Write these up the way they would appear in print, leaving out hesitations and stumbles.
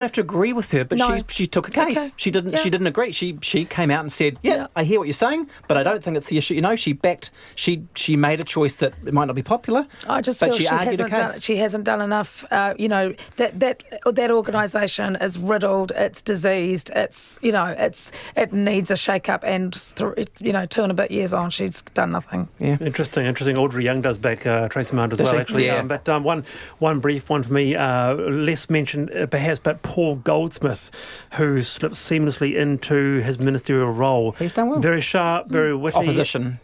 have to agree with her, but No. she took a case. Okay. She didn't. Yeah. She didn't agree. She came out and said, Yeah. I hear what you're saying, but I don't think it's the issue." She backed. She made a choice that it might not be popular. I just but feel she argued a hasn't case. she hasn't done enough. That organisation is riddled. It's diseased. It needs a shake up. And 2 and a bit years on, she's done nothing. Yeah. Interesting. Audrey Young does back Tracy Mount as Does well, she? actually. Yeah. But one brief one for me, less mentioned perhaps, but Paul Goldsmith, who slipped seamlessly into his ministerial role. He's done well. Very sharp, very witty. Opposition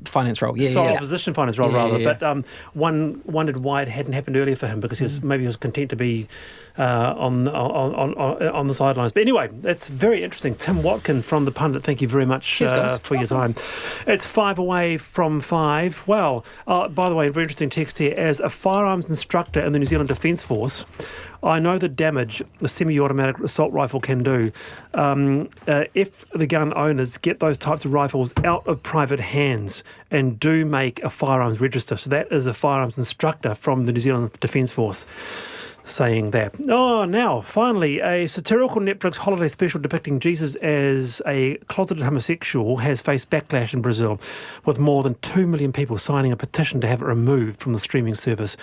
finance role. Opposition finance role, rather. Yeah. But one wondered why it hadn't happened earlier for him, because he was content to be on the sidelines. But anyway, that's very interesting. Tim Watkin from The Pundit, thank you very much for your time. It's 5 away from 5. Well, by the way, a very interesting text here. As a firearms instructor in the New Zealand Defence Force, I know the damage a semi-automatic assault rifle can do. If the gun owners get those types of rifles out of private hands and do make a firearms register, so that is a firearms instructor from the New Zealand Defence Force saying that. Now, finally, a satirical Netflix holiday special depicting Jesus as a closeted homosexual has faced backlash in Brazil, with more than 2 million people signing a petition to have it removed from the streaming service.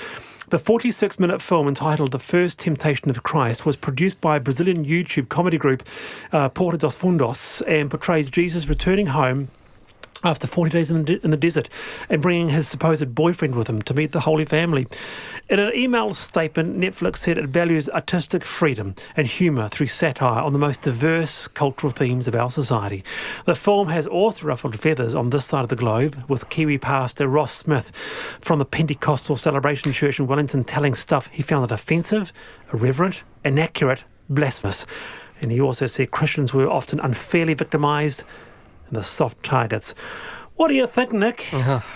The 46-minute film entitled The First Temptation of Christ was produced by Brazilian YouTube comedy group Porta dos Fundos and portrays Jesus returning home after 40 days in the desert and bringing his supposed boyfriend with him to meet the Holy Family. In an email statement, Netflix said it values artistic freedom and humour through satire on the most diverse cultural themes of our society. The film has also ruffled feathers on this side of the globe, with Kiwi pastor Ross Smith from the Pentecostal Celebration Church in Wellington telling Stuff he found it offensive, irreverent, inaccurate, blasphemous. And he also said Christians were often unfairly victimised and the soft targets. What do you think, Nick?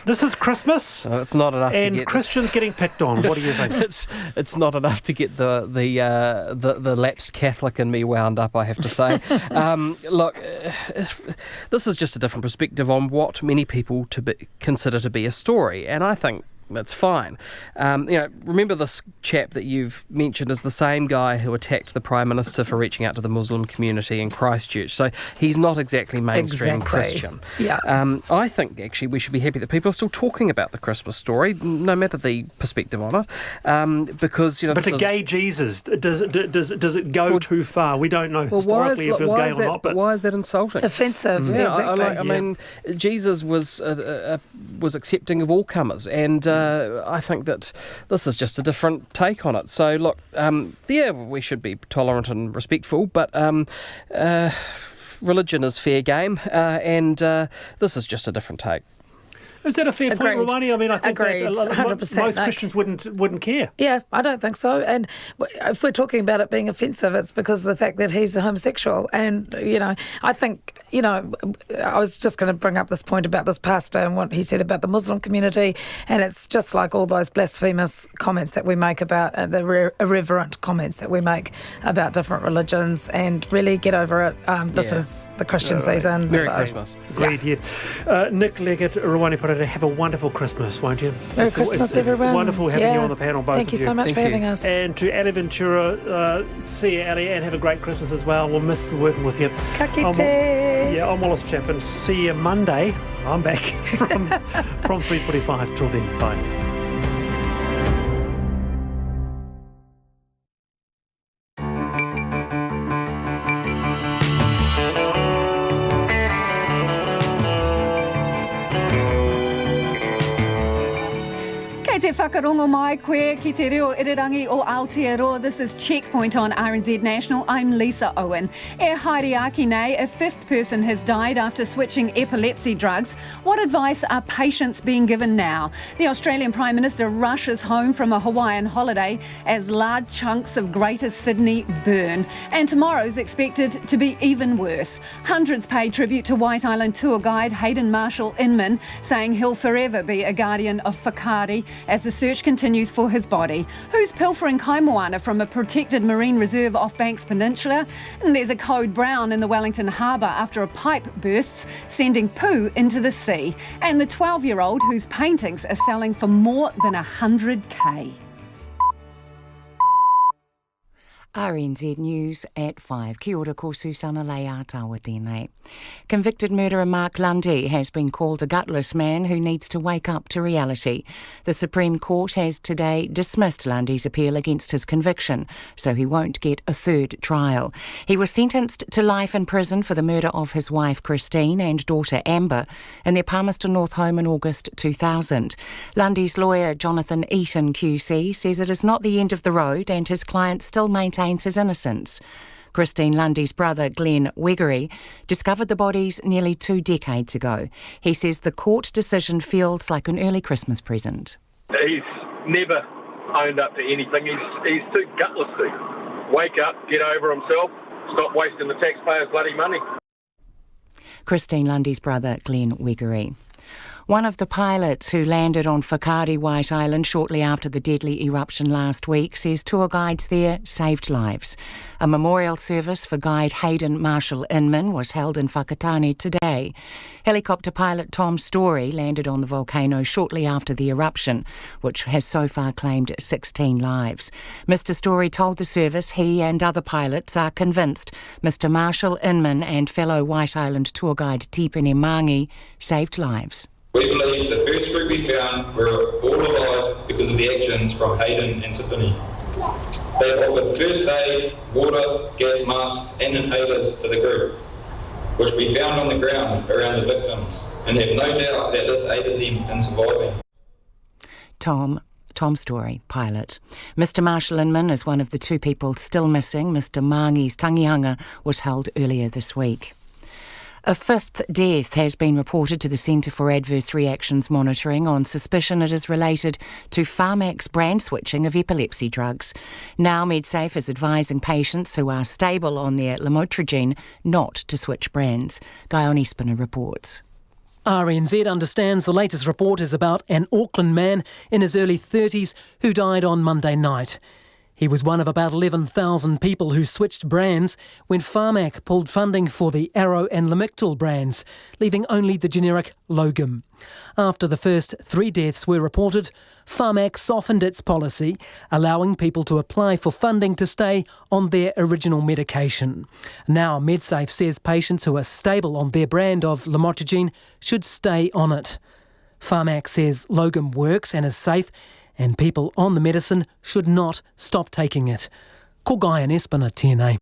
This is Christmas. It's not enough to get... And Christians getting picked on. What do you think? It's not enough to get the lapsed Catholic in me wound up, I have to say. Look, this is just a different perspective on what many people consider to be a story, and I think that's fine. Remember this chap that you've mentioned is the same guy who attacked the Prime Minister for reaching out to the Muslim community in Christchurch. So he's not exactly mainstream Christian. Yeah. I think actually we should be happy that people are still talking about the Christmas story, no matter the perspective on it, because But to gay Jesus, does it go too far? We don't know historically if it was gay or not. But why is that insulting? Offensive. Yeah, exactly. I mean, Jesus was accepting of all comers, and I think that this is just a different take on it. So look, we should be tolerant and respectful, but religion is fair game, and this is just a different take. Is that a fair point, Romani? I mean, I think Agreed. that 100%, most Christians wouldn't care. Yeah, I don't think so. And if we're talking about it being offensive, it's because of the fact that he's a homosexual. And, I think, I was just going to bring up this point about this pastor and what he said about the Muslim community. And it's just like all those blasphemous comments that we make about the irreverent comments that we make about different religions. And really get over it. This is the Christian season. Merry Christmas. Agreed, yeah. Nick Leggett, Rawani Parata, have a wonderful Christmas, won't you? Merry Christmas, everyone. It's wonderful having you on the panel, both Thank of you. you so much for having us. And to Ali Ventura, see you, Ali, and have a great Christmas as well. We'll miss working with you. Ka kite. I'm Wallace Chapman. See you Monday. I'm back from 3:45. Till then, bye. Kei te whakarongo mai koe ki te reo irirangi o Aotearoa. This is Checkpoint on RNZ National. I'm Lisa Owen. E haere nei, a fifth person has died after switching epilepsy drugs. What advice are patients being given now? The Australian Prime Minister rushes home from a Hawaiian holiday as large chunks of Greater Sydney burn. And tomorrow's expected to be even worse. Hundreds pay tribute to White Island tour guide Hayden Marshall Inman, saying he'll forever be a guardian of whakaari as the search continues for his body. Who's pilfering kaimoana from a protected marine reserve off Banks Peninsula? And there's a code brown in the Wellington harbour after a pipe bursts, sending poo into the sea. And the 12-year-old whose paintings are selling for more than $100K. RNZ News at 5. Kia ora ko Susana Leia tawa tēnei. Convicted murderer Mark Lundy has been called a gutless man who needs to wake up to reality. The Supreme Court has today dismissed Lundy's appeal against his conviction, so he won't get a third trial. He was sentenced to life in prison for the murder of his wife Christine and daughter Amber in their Palmerston North home in August 2000. Lundy's lawyer Jonathan Eaton QC says it is not the end of the road and his client still maintains his innocence. Christine Lundy's brother, Glenn Wiggery, discovered the bodies nearly 2 decades ago. He says the court decision feels like an early Christmas present. He's never owned up to anything. He's too gutless to wake up, get over himself, stop wasting the taxpayers' bloody money. Christine Lundy's brother, Glenn Wiggery. One of the pilots who landed on Whakaari White Island shortly after the deadly eruption last week says tour guides there saved lives. A memorial service for guide Hayden Marshall Inman was held in Whakatane today. Helicopter pilot Tom Story landed on the volcano shortly after the eruption, which has so far claimed 16 lives. Mr. Story told the service he and other pilots are convinced Mr. Marshall Inman and fellow White Island tour guide Tipene Mangi saved lives. We believe the first group we found were all alive because of the actions from Hayden and Tiffany. They offered first aid, water, gas masks and inhalers to the group, which we found on the ground around the victims, and have no doubt that this aided them in surviving. Tom Story, pilot. Mr. Marshall Inman is one of the 2 people still missing. Mr. Mangi's tangihanga was held earlier this week. A 5th death has been reported to the Centre for Adverse Reactions Monitoring on suspicion it is related to Pharmac's brand switching of epilepsy drugs. Now MedSafe is advising patients who are stable on their lamotrigine not to switch brands. Guy Spinner reports. RNZ understands the latest report is about an Auckland man in his early 30s who died on Monday night. He was one of about 11,000 people who switched brands when Pharmac pulled funding for the Arrow and Lamictal brands, leaving only the generic Logum. After the first 3 deaths were reported, Pharmac softened its policy, allowing people to apply for funding to stay on their original medication. Now MedSafe says patients who are stable on their brand of lamotrigine should stay on it. Pharmac says Logum works and is safe, and people on the medicine should not stop taking it. Ko Guy Espina tēnei.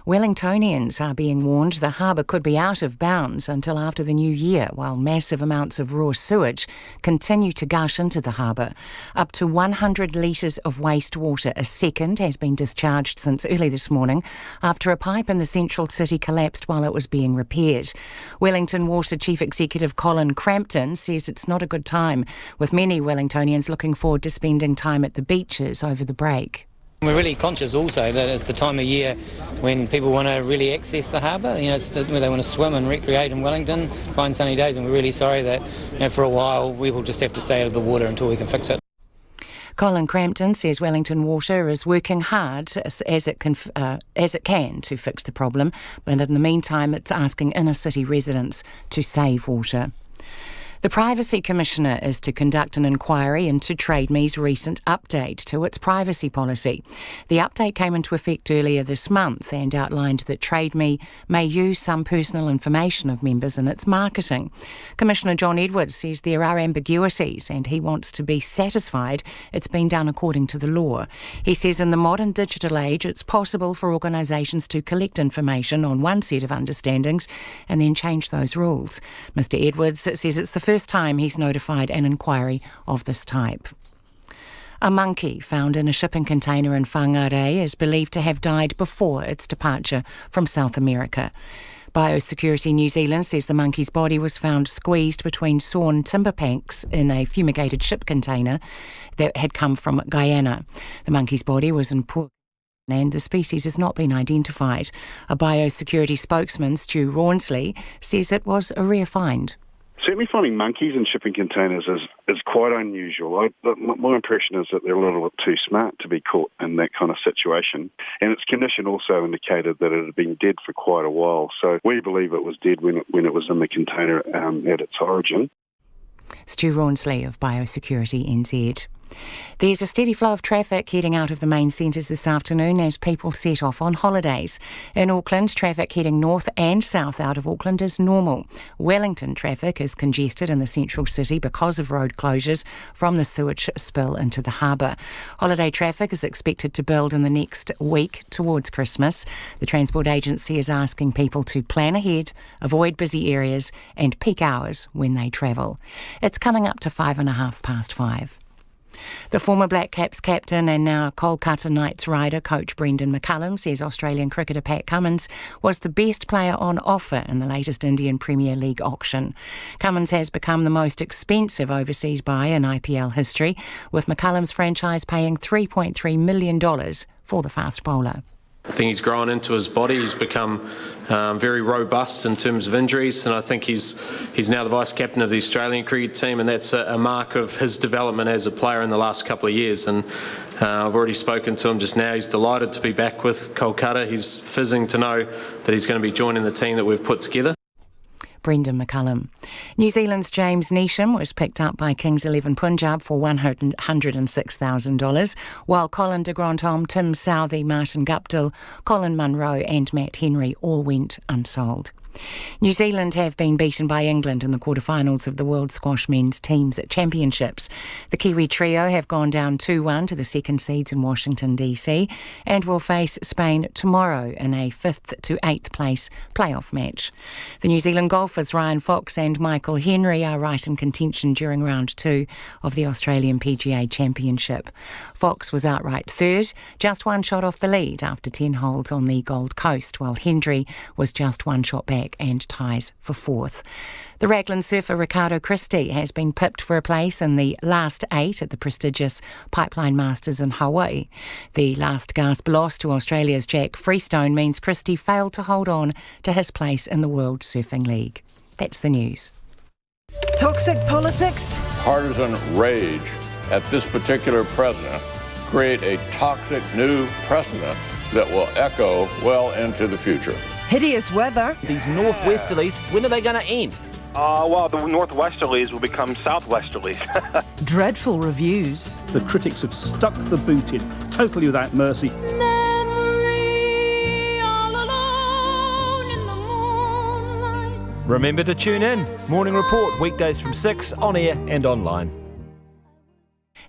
Wellingtonians are being warned the harbour could be out of bounds until after the new year, while massive amounts of raw sewage continue to gush into the harbour. Up to 100 litres of wastewater a second has been discharged since early this morning after a pipe in the central city collapsed while it was being repaired. Wellington Water Chief Executive Colin Crampton says it's not a good time, with many Wellingtonians looking forward to spending time at the beaches over the break. We're really conscious also that it's the time of year when people want to really access the harbour. It's where they want to swim and recreate in Wellington, find sunny days, and we're really sorry that for a while we will just have to stay out of the water until we can fix it. Colin Crampton says Wellington Water is working hard as it can to fix the problem, but in the meantime it's asking inner city residents to save water. The Privacy Commissioner is to conduct an inquiry into TradeMe's recent update to its privacy policy. The update came into effect earlier this month and outlined that TradeMe may use some personal information of members in its marketing. Commissioner John Edwards says there are ambiguities and he wants to be satisfied it's been done according to the law. He says in the modern digital age it's possible for organisations to collect information on one set of understandings and then change those rules. Mr Edwards says it's the first time he's notified an inquiry of this type. A monkey found in a shipping container in Whangarei is believed to have died before its departure from South America. Biosecurity New Zealand says the monkey's body was found squeezed between sawn timber planks in a fumigated ship container that had come from Guyana. The monkey's body was in poor and the species has not been identified. A biosecurity spokesman, Stu Rawnsley, says it was a rare find. Certainly finding monkeys in shipping containers is quite unusual. My impression is that they're a little bit too smart to be caught in that kind of situation. And its condition also indicated that it had been dead for quite a while. So we believe it was dead when it was in the container at its origin. Stu Rawnsley of Biosecurity NZ. There's a steady flow of traffic heading out of the main centres this afternoon as people set off on holidays. In Auckland, traffic heading north and south out of Auckland is normal. Wellington traffic is congested in the central city because of road closures from the sewage spill into the harbour. Holiday traffic is expected to build in the next week towards Christmas. The Transport Agency is asking people to plan ahead, avoid busy areas and peak hours when they travel. It's coming up to 5:05. The former Black Caps captain and now Kolkata Knights rider coach Brendan McCullum says Australian cricketer Pat Cummins was the best player on offer in the latest Indian Premier League auction. Cummins has become the most expensive overseas buy in IPL history, with McCullum's franchise paying $3.3 million for the fast bowler. I think he's grown into his body. He's become very robust in terms of injuries, and I think he's now the vice captain of the Australian cricket team, and that's a mark of his development as a player in the last couple of years. And I've already spoken to him just now. He's delighted to be back with Kolkata. He's fizzing to know that he's going to be joining the team that we've put together. Brendan McCullum. New Zealand's James Neesham was picked up by Kings 11 Punjab for $106,000, while Colin de Grandhomme, Tim Southey, Martin Guptill, Colin Munro and Matt Henry all went unsold. New Zealand have been beaten by England in the quarterfinals of the World Squash Men's Teams Championships. The Kiwi trio have gone down 2-1 to the second seeds in Washington DC and will face Spain tomorrow in a 5th to 8th place playoff match. The New Zealand golfers Ryan Fox and Michael Henry are right in contention during round 2 of the Australian PGA Championship. Fox was outright third, just one shot off the lead after 10 holes on the Gold Coast, while Henry was just one shot back and ties for 4th. The Raglan surfer Ricardo Christie has been pipped for a place in the last 8 at the prestigious Pipeline Masters in Hawaii. The last gasp loss to Australia's Jack Freestone means Christie failed to hold on to his place in the World Surfing League. That's the news. Toxic politics? Partisan rage at this particular president create a toxic new precedent that will echo well into the future. Hideous weather. These northwesterlies, when are they going to end? Well, the northwesterlies will become southwesterlies. Dreadful reviews. The critics have stuck the boot in, totally without mercy. Memory all alone in the moonlight. Remember to tune in. Morning Report, weekdays from 6, on air and online.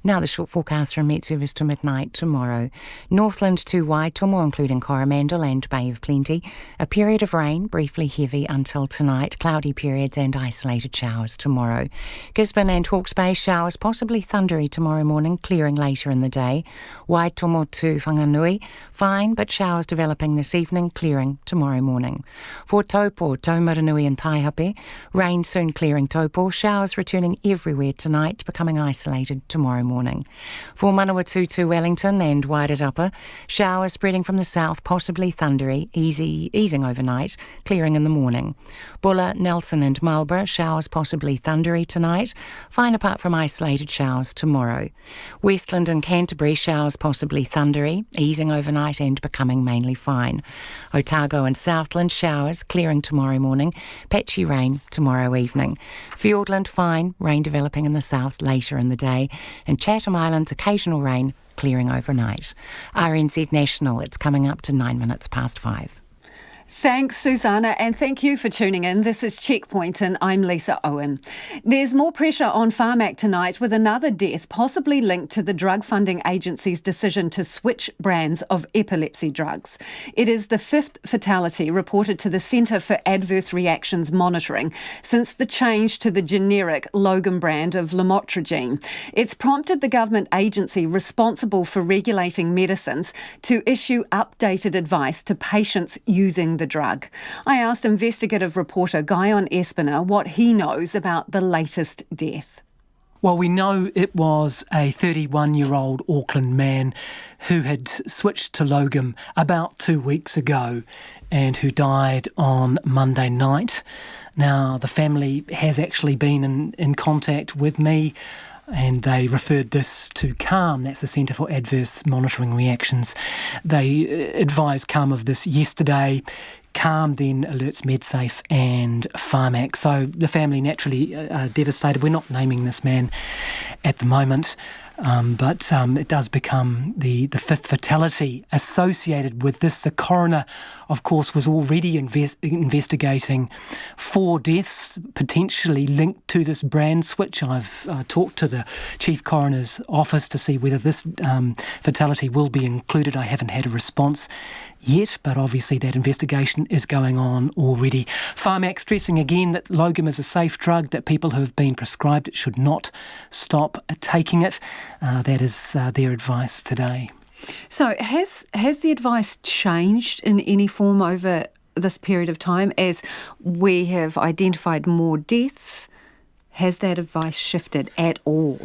Now the short forecast from Met Service to midnight tomorrow. Northland to Waitomo, including Coromandel and Bay of Plenty. A period of rain, briefly heavy until tonight. Cloudy periods and isolated showers tomorrow. Gisborne and Hawke's Bay, showers, possibly thundery tomorrow morning, clearing later in the day. Waitomo to Whanganui, fine, but showers developing this evening, clearing tomorrow morning. For Taupo, Taumaranui and Taihape, rain soon clearing Taupo, showers returning everywhere tonight, becoming isolated tomorrow morning. For Manawatu to Wellington and Wairarapa, showers spreading from the south, possibly thundery, easing overnight, clearing in the morning. Bulla, Nelson and Marlborough, showers possibly thundery tonight, fine apart from isolated showers tomorrow. Westland and Canterbury, showers possibly thundery, easing overnight and becoming mainly fine. Otago and Southland, showers, clearing tomorrow morning, patchy rain tomorrow evening. Fiordland, fine, rain developing in the south later in the day, and Chatham Islands, occasional rain, clearing overnight. RNZ National, it's coming up to 5:09. Thanks, Susanna, and thank you for tuning in. This is Checkpoint and I'm Lisa Owen. There's more pressure on Pharmac tonight with another death possibly linked to the drug funding agency's decision to switch brands of epilepsy drugs. It is the 5th fatality reported to the Centre for Adverse Reactions Monitoring since the change to the generic Logan brand of lamotrigine. It's prompted the government agency responsible for regulating medicines to issue updated advice to patients using the drug. I asked investigative reporter Guyon Espiner what he knows about the latest death. Well, we know it was a 31-year-old Auckland man who had switched to Logan about 2 weeks ago and who died on Monday night. Now, the family has actually been in contact with me, and they referred this to CALM, that's the Centre for Adverse Monitoring Reactions. They advised CALM of this yesterday. CALM then alerts MedSafe and Pharmac. So the family naturally are devastated. We're not naming this man at the moment. but it does become the fifth fatality associated with this. The coroner, of course, was already investigating 4 deaths potentially linked to this brand switch. I've talked to the Chief Coroner's office to see whether this fatality will be included. I haven't had a response yet, but obviously that investigation is going on already. Pharmac stressing again that Logum is a safe drug, that people who have been prescribed it should not stop taking it. That is their advice today. So has the advice changed in any form over this period of time as we have identified more deaths? Has that advice shifted at all?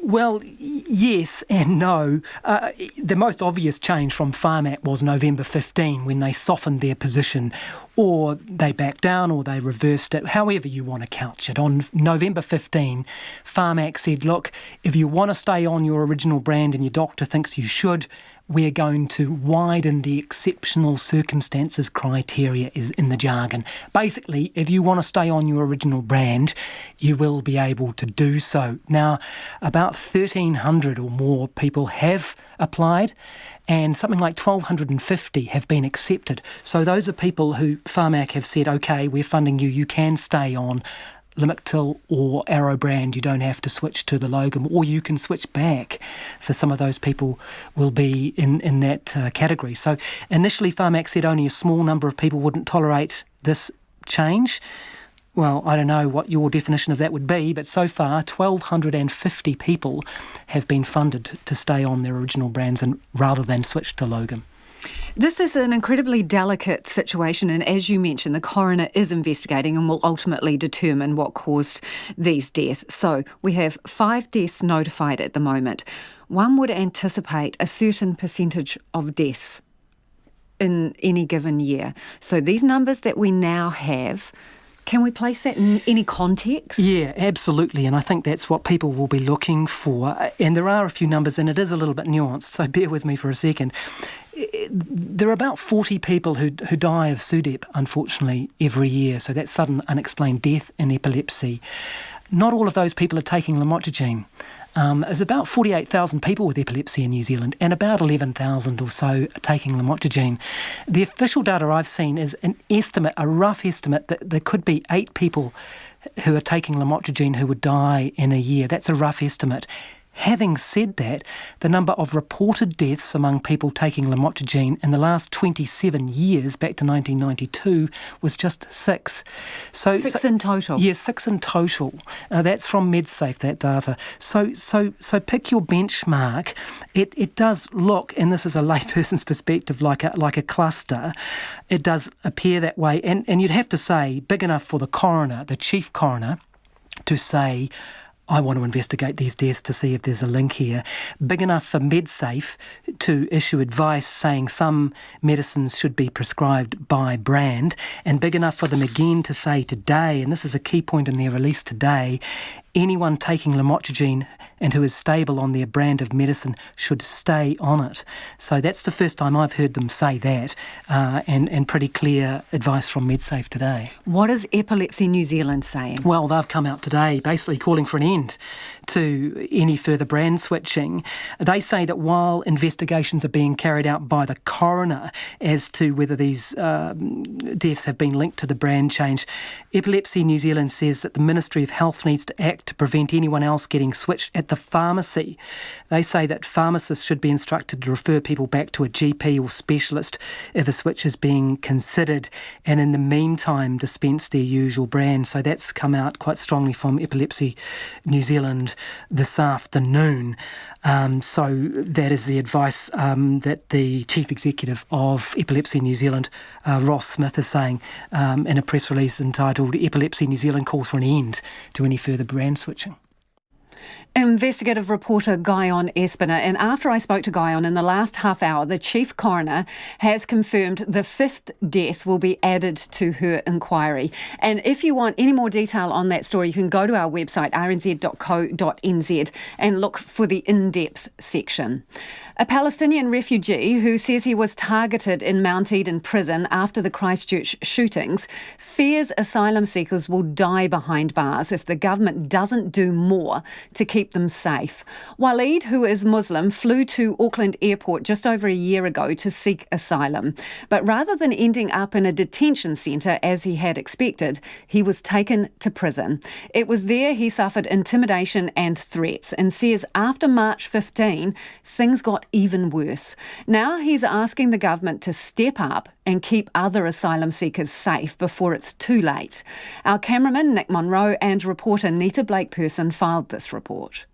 Well, yes and no. The most obvious change from Pharmac was November 15 when they softened their position, or they backed down or they reversed it, however you want to couch it. On November 15, Pharmac said, look, if you want to stay on your original brand and your doctor thinks you should, we're going to widen the exceptional circumstances criteria is in the jargon. Basically, if you want to stay on your original brand, you will be able to do so. Now, about 1,300 or more people have applied, and something like 1,250 have been accepted. So those are people who Pharmac have said, OK, we're funding you, you can stay on Limictil or Arrow brand, you don't have to switch to the Logum, or you can switch back. So some of those people will be in that category. So initially Pharmac said only a small number of people wouldn't tolerate this change. Well, I don't know what your definition of that would be, but so far 1,250 people have been funded to stay on their original brands and rather than switch to Logum. This is an incredibly delicate situation, and as you mentioned, the coroner is investigating and will ultimately determine what caused these deaths. So we have 5 deaths notified at the moment. One would anticipate a certain percentage of deaths in any given year. So these numbers that we now have, can we place that in any context? Yeah, absolutely, and I think that's what people will be looking for. And there are a few numbers, and it is a little bit nuanced, so bear with me for a second. There are about 40 people who die of SUDEP, unfortunately, every year. So that's sudden unexplained death in epilepsy. Not all of those people are taking lamotrigine. There's about 48,000 people with epilepsy in New Zealand, and about 11,000 or so are taking lamotrigine. The official data I've seen is an estimate, a rough estimate, that there could be 8 people who are taking lamotrigine who would die in a year. That's a rough estimate. Having said that, the number of reported deaths among people taking lamotrigine in the last 27 years, back to 1992, was just 6. So 6 in total? Yeah, 6 in total. That's from MedSafe, that data. So pick your benchmark. It does look, and this is a layperson's perspective, like a cluster. It does appear that way. And you'd have to say, big enough for the coroner, the chief coroner, to say, I want to investigate these deaths to see if there's a link here. Big enough for MedSafe to issue advice saying some medicines should be prescribed by brand, and big enough for them again to say today, and this is a key point in their release today, anyone taking lamotrigine and who is stable on their brand of medicine should stay on it. So that's the first time I've heard them say that, and pretty clear advice from MedSafe today. What is Epilepsy New Zealand saying? Well, they've come out today basically calling for an end to any further brand switching. They say that while investigations are being carried out by the coroner as to whether these deaths have been linked to the brand change, Epilepsy New Zealand says that the Ministry of Health needs to act to prevent anyone else getting switched at the pharmacy. They say that pharmacists should be instructed to refer people back to a GP or specialist if a switch is being considered, and in the meantime dispense their usual brand. So that's come out quite strongly from Epilepsy New Zealand this afternoon. So that is the advice that the Chief Executive of Epilepsy New Zealand, Ross Smith, is saying in a press release entitled Epilepsy New Zealand calls for an end to any further brand switching. Investigative reporter Guyon Espiner, and after I spoke to Guyon in the last half hour, the Chief Coroner has confirmed the 5th death will be added to her inquiry. And if you want any more detail on that story, you can go to our website rnz.co.nz and look for the in-depth section. A Palestinian refugee who says he was targeted in Mount Eden prison after the Christchurch shootings fears asylum seekers will die behind bars if the government doesn't do more to keep them safe. Waleed, who is Muslim, flew to Auckland Airport just over a year ago to seek asylum. But rather than ending up in a detention centre as he had expected, he was taken to prison. It was there he suffered intimidation and threats, and says after March 15, things got even worse. Now he's asking the government to step up and keep other asylum seekers safe before it's too late. Our cameraman Nick Monroe and reporter Nita Blake-Person filed this report.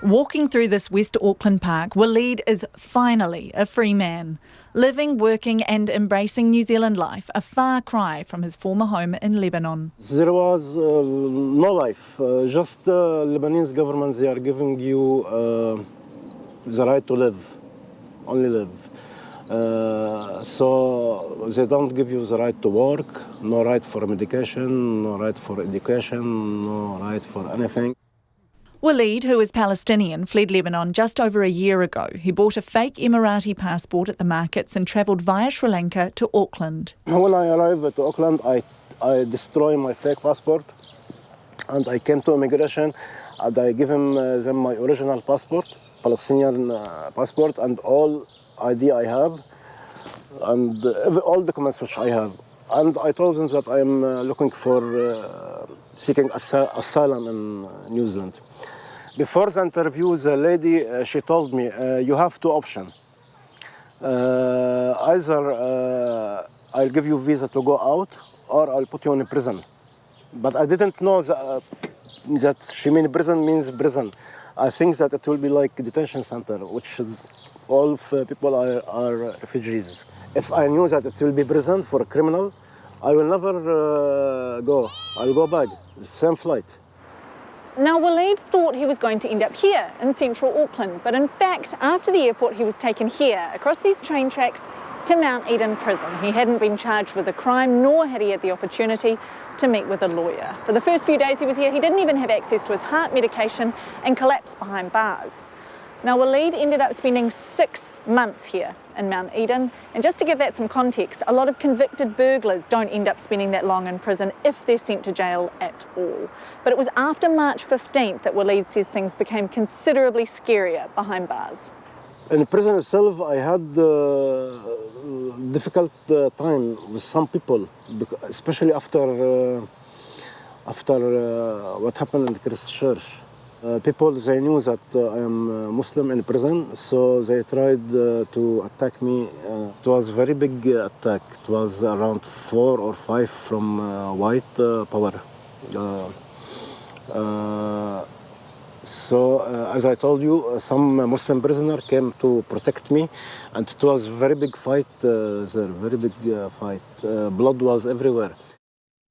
Walking through this West Auckland park, Waleed is finally a free man. Living, working and embracing New Zealand life, a far cry from his former home in Lebanon. There was no life, just Lebanese government, they are giving you the right to live, only live. So they don't give you the right to work, no right for medication, no right for education, no right for anything. Waleed, who is Palestinian, fled Lebanon just over a year ago. He bought a fake Emirati passport at the markets and travelled via Sri Lanka to Auckland. When I arrived at Auckland, I destroyed my fake passport and I came to immigration and I gave them my original passport, Palestinian passport, and all ID I have and all documents which I have. And I told them that I am looking for seeking asylum in New Zealand. Before the interview, the lady, she told me, you have two options. Either I'll give you visa to go out or I'll put you in prison. But I didn't know that she means prison means prison. I think that it will be like a detention center, which is all people are refugees. If I knew that it will be prison for a criminal, I will never go. I'll go back, the same flight. Now, Waleed thought he was going to end up here in central Auckland, but in fact, after the airport, he was taken here, across these train tracks, to Mount Eden prison. He hadn't been charged with a crime, nor had he had the opportunity to meet with a lawyer. For the first few days he was here, he didn't even have access to his heart medication and collapsed behind bars. Now, Waleed ended up spending 6 months here in Mount Eden. And just to give that some context, a lot of convicted burglars don't end up spending that long in prison if they're sent to jail at all. But it was after March 15th that Waleed says things became considerably scarier behind bars. In prison itself, I had difficult time with some people, especially after what happened in Christchurch. People, they knew that I am Muslim in prison, so they tried to attack me. It was a very big attack. It was around 4 or 5 from white power. So, as I told you, some Muslim prisoner came to protect me, and it was a very big fight there, very big fight. Blood was everywhere.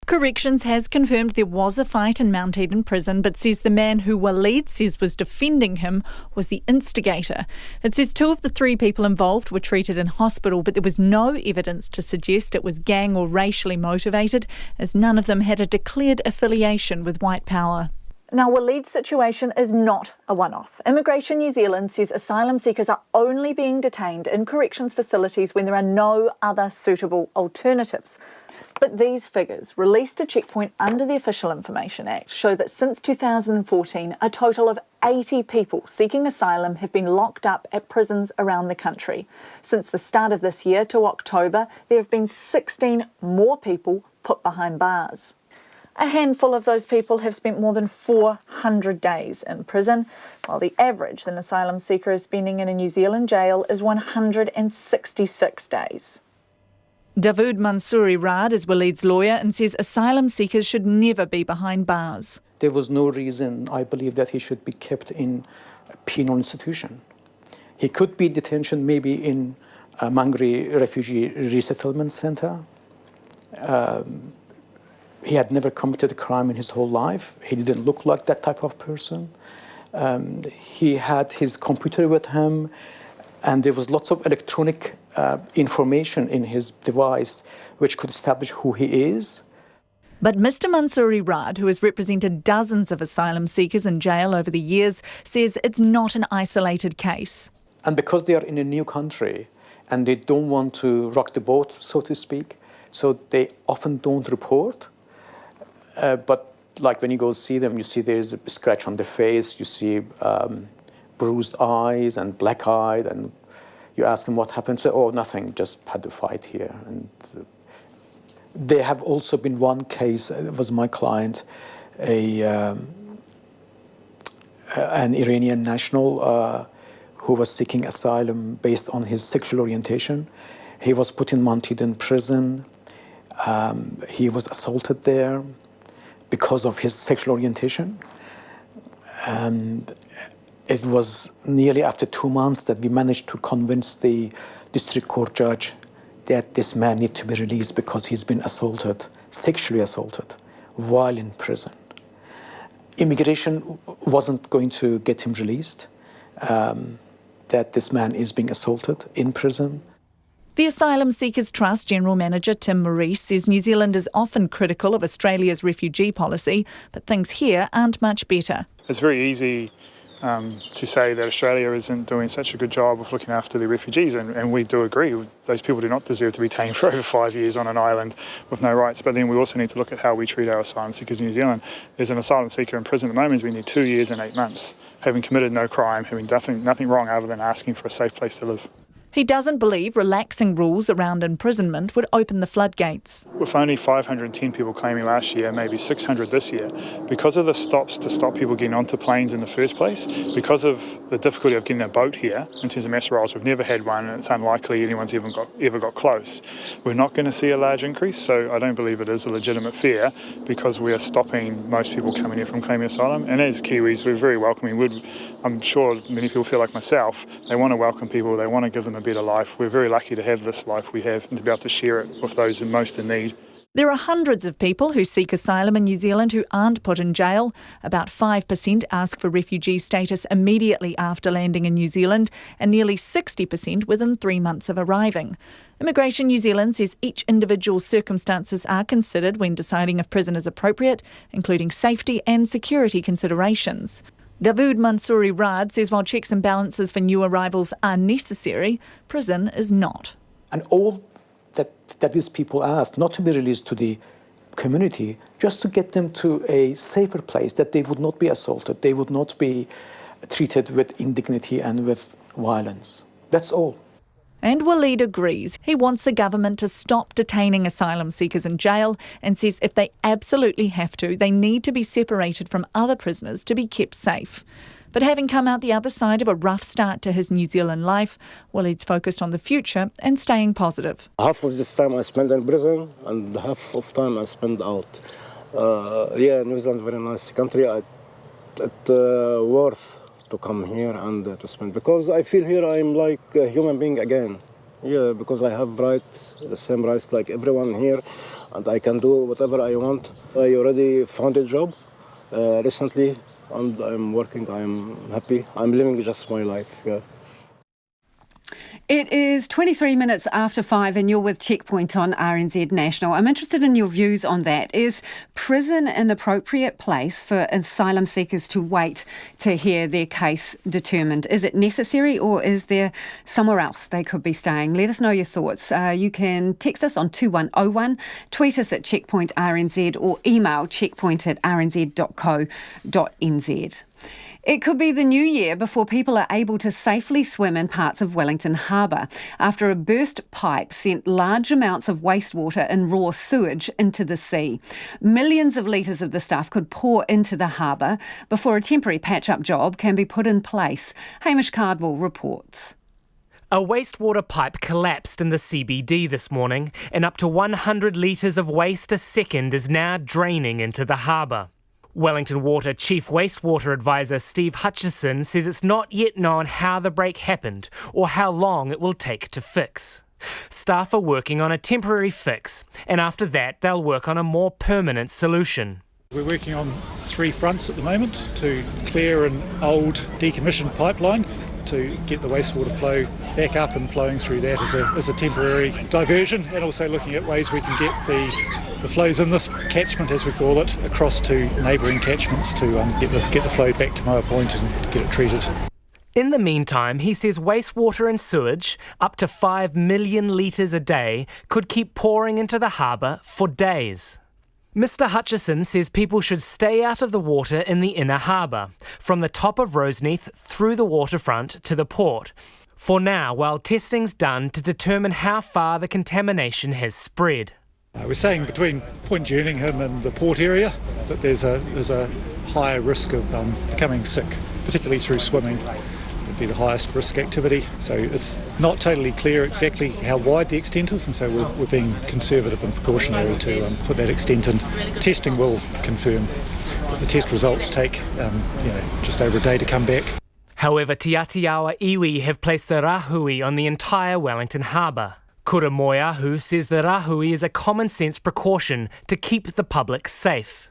Corrections has confirmed there was a fight in Mount Eden prison, but says the man who Waleed says was defending him was the instigator. It says 2 of the 3 people involved were treated in hospital, but there was no evidence to suggest it was gang or racially motivated, as none of them had a declared affiliation with white power. Now, Waleed's situation is not a one-off. Immigration New Zealand says asylum seekers are only being detained in corrections facilities when there are no other suitable alternatives. But these figures, released to Checkpoint under the Official Information Act, show that since 2014, a total of 80 people seeking asylum have been locked up at prisons around the country. Since the start of this year to October, there have been 16 more people put behind bars. A handful of those people have spent more than 400 days in prison, while the average an asylum seeker is spending in a New Zealand jail is 166 days. Dawood Mansouri Raad is Waleed's lawyer and says asylum seekers should never be behind bars. There was no reason, I believe, that he should be kept in a penal institution. He could be detention maybe in a Mangere Refugee Resettlement Centre. He had never committed a crime in his whole life. He didn't look like that type of person. He had his computer with him, and there was lots of electronic information in his device which could establish who he is. But Mr Mansouri Raad, who has represented dozens of asylum seekers in jail over the years, says it's not an isolated case. And because they are in a new country and they don't want to rock the boat, so to speak, so they often don't report. But like when you go see them, you see there's a scratch on their face, you see bruised eyes and black-eyed, and you ask them what happened, say, oh, nothing, just had to fight here. And there have also been one case, it was my client, an Iranian national who was seeking asylum based on his sexual orientation. He was put in Mount Eden prison. He was assaulted there because of his sexual orientation. And it was nearly after 2 months that we managed to convince the district court judge that this man needs to be released because he's been assaulted, sexually assaulted, while in prison. Immigration wasn't going to get him released, that this man is being assaulted in prison. The Asylum Seekers Trust General Manager Tim Maurice says New Zealand is often critical of Australia's refugee policy, but things here aren't much better. It's very easy to say that Australia isn't doing such a good job of looking after the refugees, and we do agree. Those people do not deserve to be detained for over 5 years on an island with no rights. But then we also need to look at how we treat our asylum seekers in New Zealand. There's an asylum seeker in prison at the moment who's been there 2 years and 8 months, having committed no crime, having nothing wrong other than asking for a safe place to live. He doesn't believe relaxing rules around imprisonment would open the floodgates. With only 510 people claiming last year, maybe 600 this year, because of the stops to stop people getting onto planes in the first place, because of the difficulty of getting a boat here, in terms of mass arrivals, we've never had one, and it's unlikely anyone's ever got close. We're not going to see a large increase, so I don't believe it is a legitimate fear, because we are stopping most people coming here from claiming asylum. And as Kiwis, we're very welcoming. I'm sure many people feel like myself. They want to welcome people, they want to give them a better life. We're very lucky to have this life we have and to be able to share it with those most in need. There are hundreds of people who seek asylum in New Zealand who aren't put in jail. About 5% ask for refugee status immediately after landing in New Zealand, and nearly 60% within 3 months of arriving. Immigration New Zealand says each individual's circumstances are considered when deciding if prison is appropriate, including safety and security considerations. Dawood Mansouri Rad says while checks and balances for new arrivals are necessary, prison is not. And all that these people ask, not to be released to the community, just to get them to a safer place, that they would not be assaulted, they would not be treated with indignity and with violence. That's all. And Waleed agrees. He wants the government to stop detaining asylum seekers in jail and says if they absolutely have to, they need to be separated from other prisoners to be kept safe. But having come out the other side of a rough start to his New Zealand life, Waleed's focused on the future and staying positive. Half of this time I spend in prison and half of time I spend out. New Zealand, very nice country. It's worth to come here and to spend, because I feel here I'm like a human being again. Yeah, because I have rights, the same rights like everyone here, and I can do whatever I want. I already found a job recently, and I'm working, I'm happy. I'm living just my life, yeah. It is 23 minutes after 5 and you're with Checkpoint on RNZ National. I'm interested in your views on that. Is prison an appropriate place for asylum seekers to wait to hear their case determined? Is it necessary, or is there somewhere else they could be staying? Let us know your thoughts. You can text us on 2101, tweet us at Checkpoint RNZ, or email checkpoint@rnz.co.nz. It could be the new year before people are able to safely swim in parts of Wellington Harbour after a burst pipe sent large amounts of wastewater and raw sewage into the sea. Millions of litres of the stuff could pour into the harbour before a temporary patch-up job can be put in place. Hamish Cardwell reports. A wastewater pipe collapsed in the CBD this morning, and up to 100 litres of waste a second is now draining into the harbour. Wellington Water Chief Wastewater Advisor Steve Hutchison says it's not yet known how the break happened or how long it will take to fix. Staff are working on a temporary fix, and after that they'll work on a more permanent solution. We're working on 3 fronts at the moment to clear an old decommissioned pipeline to get the wastewater flow back up and flowing through that as a temporary diversion, and also looking at ways we can get the flows in this catchment, as we call it, across to neighbouring catchments to get the flow back to Moa Point and get it treated. In the meantime, he says wastewater and sewage, up to 5 million litres a day, could keep pouring into the harbour for days. Mr Hutchison says people should stay out of the water in the inner harbour, from the top of Roseneath through the waterfront to the port, for now while testing's done to determine how far the contamination has spread. We're saying between Point Jerningham and the port area that there's a higher risk of becoming sick, particularly through swimming. Would be the highest risk activity. So it's not totally clear exactly how wide the extent is, and so we're being conservative and precautionary to put that extent in. Testing will confirm. The test results take just over a day to come back. However, Te Atiawa iwi have placed the rahui on the entire Wellington Harbour. Kura Moeahu says the rahui is a common sense precaution to keep the public safe.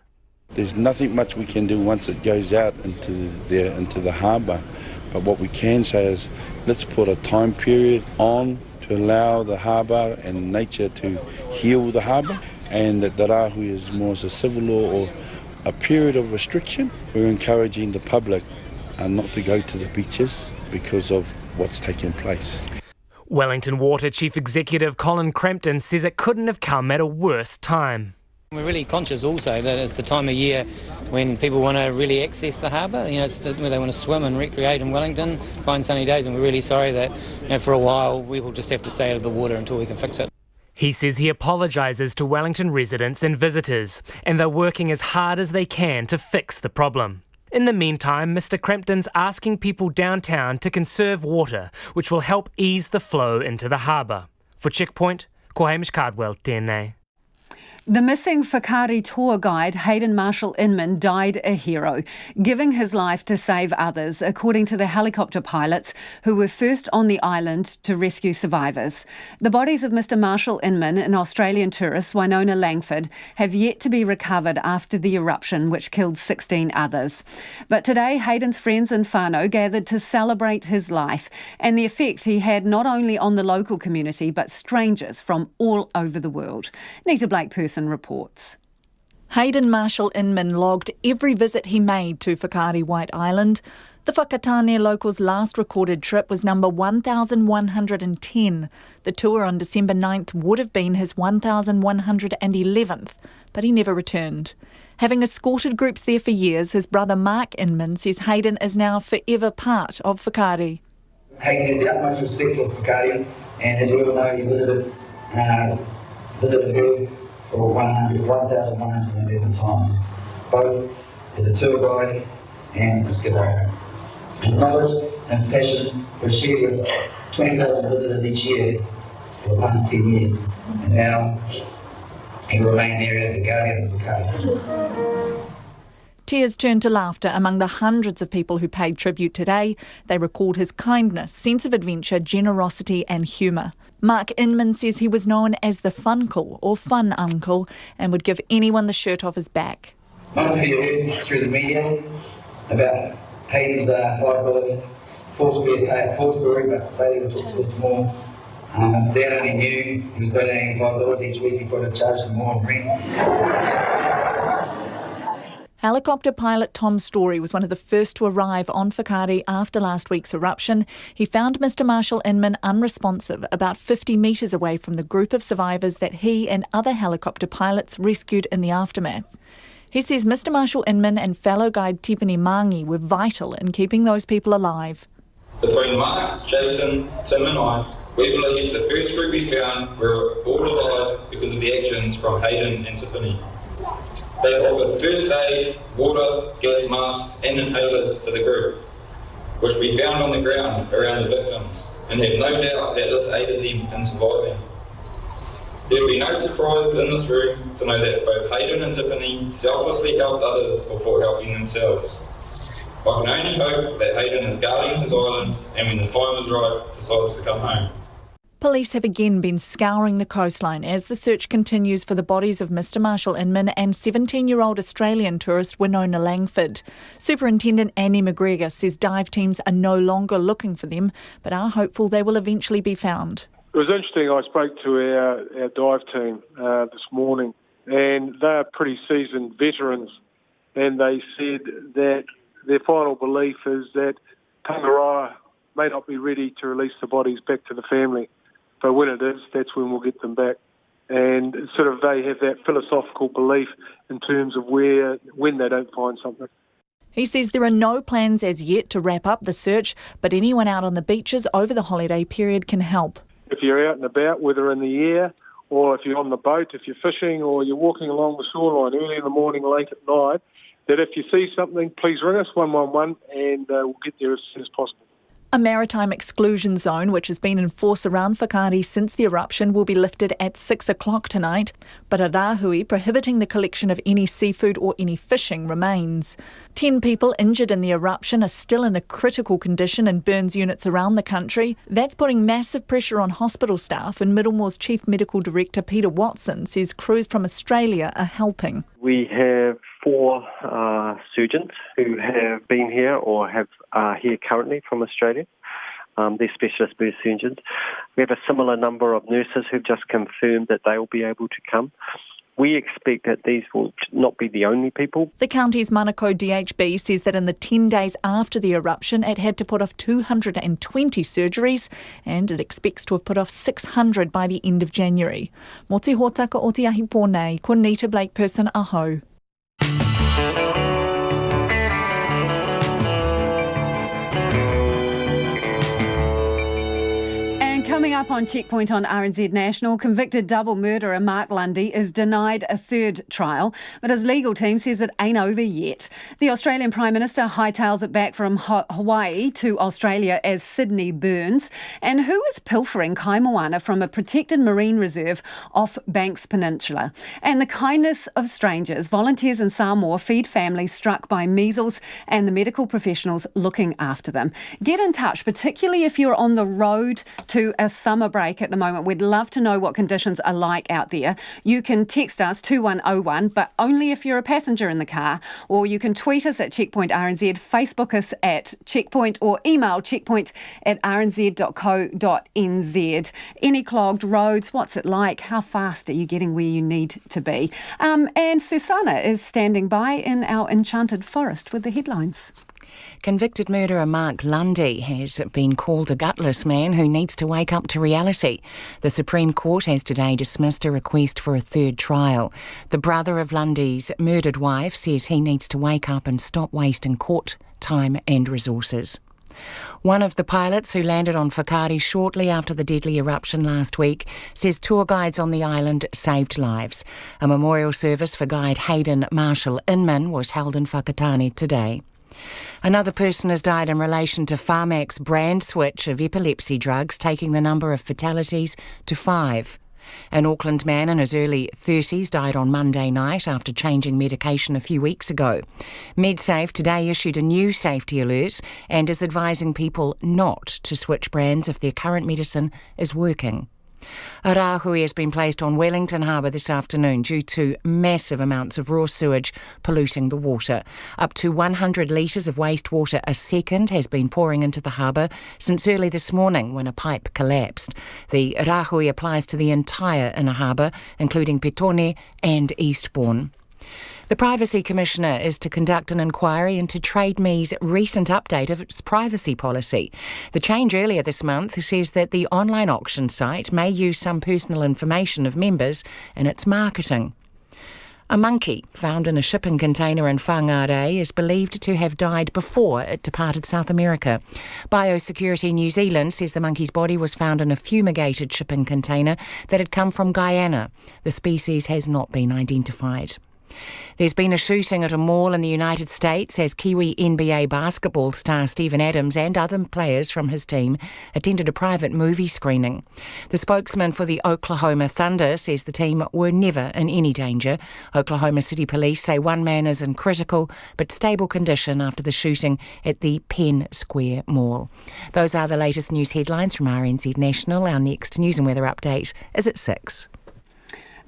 There's nothing much we can do once it goes out into the harbour. But what we can say is, let's put a time period on to allow the harbour and nature to heal the harbour, and that the rahui is more as a civil law or a period of restriction. We're encouraging the public not to go to the beaches because of what's taking place. Wellington Water Chief Executive Colin Crampton says it couldn't have come at a worse time. We're really conscious also that it's the time of year when people want to really access the harbour. It's where they want to swim and recreate in Wellington, find sunny days, and we're really sorry that for a while we will just have to stay out of the water until we can fix it. He says he apologises to Wellington residents and visitors, and they're working as hard as they can to fix the problem. In the meantime, Mr Crampton's asking people downtown to conserve water, which will help ease the flow into the harbour. For Checkpoint, ko Hamish Cardwell, tēnei. The missing Whakaari tour guide, Hayden Marshall Inman, died a hero, giving his life to save others, according to the helicopter pilots who were first on the island to rescue survivors. The bodies of Mr Marshall Inman and Australian tourist Winona Langford have yet to be recovered after the eruption, which killed 16 others. But today, Hayden's friends and whānau gathered to celebrate his life and the effect he had not only on the local community, but strangers from all over the world. Nita Blake-Person reports. Hayden Marshall Inman logged every visit he made to Whakaari White Island. The Whakatane local's last recorded trip was number 1,110. The tour on December 9th would have been his 1,111th, but he never returned. Having escorted groups there for years, his brother Mark Inman says Hayden is now forever part of Whakaari. Hayden had the utmost respect for Whakaari, and as we all know, he visited her for 1,111 times, both as a tour guide and a skipper. His knowledge and his passion were shared with 20,000 visitors each year for the past 10 years, and now he will remain there as the guardian of Whakaari. Tears turned to laughter among the hundreds of people who paid tribute today. They recalled his kindness, sense of adventure, generosity and humour. Mark Inman says he was known as the Funcle or Fun Uncle and would give anyone the shirt off his back. Most of you heard through the media about Hayden's full story, but later will talk to us more. If Dad only knew he was donating $5 each week, he could have charged him more in rent. Helicopter pilot Tom Story was one of the first to arrive on Whakaari after last week's eruption. He found Mr Marshall Inman unresponsive about 50 metres away from the group of survivors that he and other helicopter pilots rescued in the aftermath. He says Mr Marshall Inman and fellow guide Tipene Mangi were vital in keeping those people alive. Between Mark, Jason, Tim and I, we believe the first group we found were all alive because of the actions from Hayden and Tipene. They offered first aid, water, gas masks and inhalers to the group, which we found on the ground around the victims, and have no doubt that this aided them in surviving. There will be no surprise in this room to know that both Hayden and Tipene selflessly helped others before helping themselves. I can only hope that Hayden is guarding his island and when the time is right, decides to come home. Police have again been scouring the coastline as the search continues for the bodies of Mr Marshall Inman and 17-year-old Australian tourist Winona Langford. Superintendent Annie McGregor says dive teams are no longer looking for them, but are hopeful they will eventually be found. It was interesting. I spoke to our dive team this morning, and they are pretty seasoned veterans, and they said that their final belief is that Tongariro may not be ready to release the bodies back to the family. But when it is, that's when we'll get them back. and sort of they have that philosophical belief in terms of when they don't find something. He says there are no plans as yet to wrap up the search, but anyone out on the beaches over the holiday period can help. If you're out and about, whether in the air or if you're on the boat, if you're fishing or you're walking along the shoreline early in the morning, late at night, that if you see something, please ring us 111 and we'll get there as soon as possible. A maritime exclusion zone, which has been in force around Whakaari since the eruption, will be lifted at 6 o'clock tonight, but a rāhui prohibiting the collection of any seafood or any fishing remains. 10 people injured in the eruption are still in a critical condition in burns units around the country. That's putting massive pressure on hospital staff, and Middlemore's Chief Medical Director Peter Watson says crews from Australia are helping. We have 4 surgeons who have been here or are here currently from Australia. They're specialist burn surgeons. We have a similar number of nurses who've just confirmed that they will be able to come. We expect that these will not be the only people. The county's Manukau DHB says that in the 10 days after the eruption, it had to put off 220 surgeries, and it expects to have put off 600 by the end of January. Mō te hōtaka o te ahi pōnei, ko Nita Blake Person aho. Coming up on Checkpoint on RNZ National, convicted double murderer Mark Lundy is denied a third trial, but his legal team says it ain't over yet. The Australian Prime Minister hightails it back from Hawaii to Australia as Sydney burns. And who is pilfering kaimoana from a protected marine reserve off Banks Peninsula? And the kindness of strangers, volunteers in Samoa feed families struck by measles and the medical professionals looking after them. Get in touch, particularly if you're on the road to a summer break at the moment. We'd love to know what conditions are like out there. You can text us 2101, but only if you're a passenger in the car, or you can tweet us at Checkpoint RNZ, Facebook us at Checkpoint, or email checkpoint@rnz.co.nz. Any clogged roads? What's it like? How fast are you getting where you need to be? And Susanna is standing by in our enchanted forest with the headlines. Convicted murderer Mark Lundy has been called a gutless man who needs to wake up to reality. The Supreme Court has today dismissed a request for a third trial. The brother of Lundy's murdered wife says he needs to wake up and stop wasting court time and resources. One of the pilots who landed on Whakaari shortly after the deadly eruption last week says tour guides on the island saved lives. A memorial service for guide Hayden Marshall Inman was held in Whakatane today. Another person has died in relation to Pharmac's brand switch of epilepsy drugs, taking the number of fatalities to 5. An Auckland man in his early 30s died on Monday night after changing medication a few weeks ago. MedSafe today issued a new safety alert and is advising people not to switch brands if their current medicine is working. A rāhui has been placed on Wellington Harbour this afternoon due to massive amounts of raw sewage polluting the water. Up to 100 litres of wastewater a second has been pouring into the harbour since early this morning when a pipe collapsed. The rāhui applies to the entire inner harbour, including Petone and Eastbourne. The Privacy Commissioner is to conduct an inquiry into Trade Me's recent update of its privacy policy. The change earlier this month says that the online auction site may use some personal information of members in its marketing. A monkey found in a shipping container in Whangarei is believed to have died before it departed South America. Biosecurity New Zealand says the monkey's body was found in a fumigated shipping container that had come from Guyana. The species has not been identified. There's been a shooting at a mall in the United States as Kiwi NBA basketball star Steven Adams and other players from his team attended a private movie screening. The spokesman for the Oklahoma Thunder says the team were never in any danger. Oklahoma City Police say one man is in critical but stable condition after the shooting at the Penn Square Mall. Those are the latest news headlines from RNZ National. Our next news and weather update is at 6.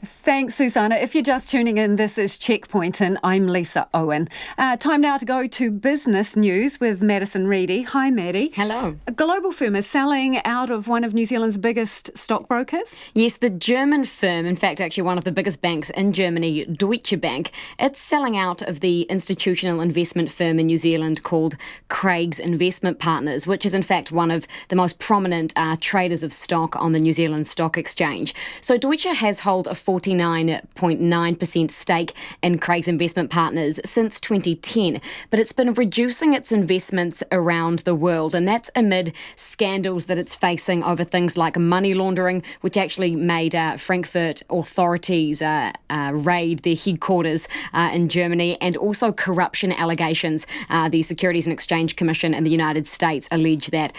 Thanks, Susanna. If you're just tuning in, this is Checkpoint and I'm Lisa Owen. Time now to go to business news with Madison Reedy. Hi, Maddie. Hello. A global firm is selling out of one of New Zealand's biggest stockbrokers. Yes, the German firm, in fact, actually one of the biggest banks in Germany, Deutsche Bank, it's selling out of the institutional investment firm in New Zealand called Craig's Investment Partners, which is in fact one of the most prominent traders of stock on the New Zealand Stock Exchange. So Deutsche has held a 49.9% stake in Craig's Investment Partners since 2010, but it's been reducing its investments around the world, and that's amid scandals that it's facing over things like money laundering, which actually made Frankfurt authorities raid their headquarters in Germany, and also corruption allegations. The Securities and Exchange Commission in the United States allege that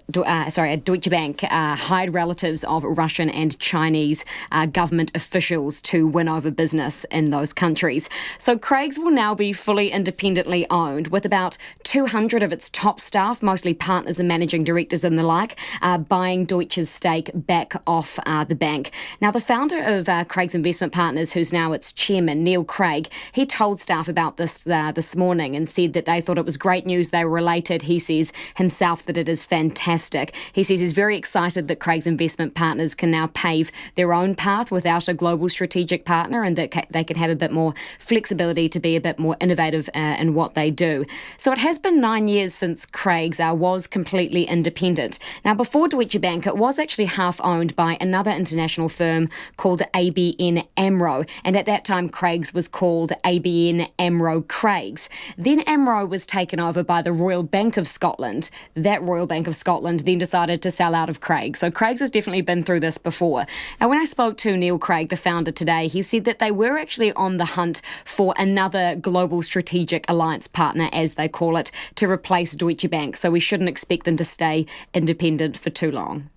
Deutsche Bank hired relatives of Russian and Chinese government officials to win over business in those countries. So Craig's will now be fully independently owned, with about 200 of its top staff, mostly partners and managing directors and the like, buying Deutsche's stake back off the bank. Now, the founder of Craig's Investment Partners, who's now its chairman, Neil Craig, he told staff about this this morning and said that they thought it was great news. They were elated. He says himself that it is fantastic. He says he's very excited that Craig's Investment Partners can now pave their own path without a global strategic partner, and that they can have a bit more flexibility to be a bit more innovative in what they do. So it has been 9 years since Craig's was completely independent. Now, before Deutsche Bank, it was actually half owned by another international firm called ABN AMRO, and at that time Craig's was called ABN AMRO Craig's. Then AMRO was taken over by the Royal Bank of Scotland. That Royal Bank of Scotland then decided to sell out of Craig's. So Craig's has definitely been through this before. Now, when I spoke to Neil Craig, the founder, today, he said that they were actually on the hunt for another global strategic alliance partner, as they call it, to replace Deutsche Bank. So we shouldn't expect them to stay independent for too long.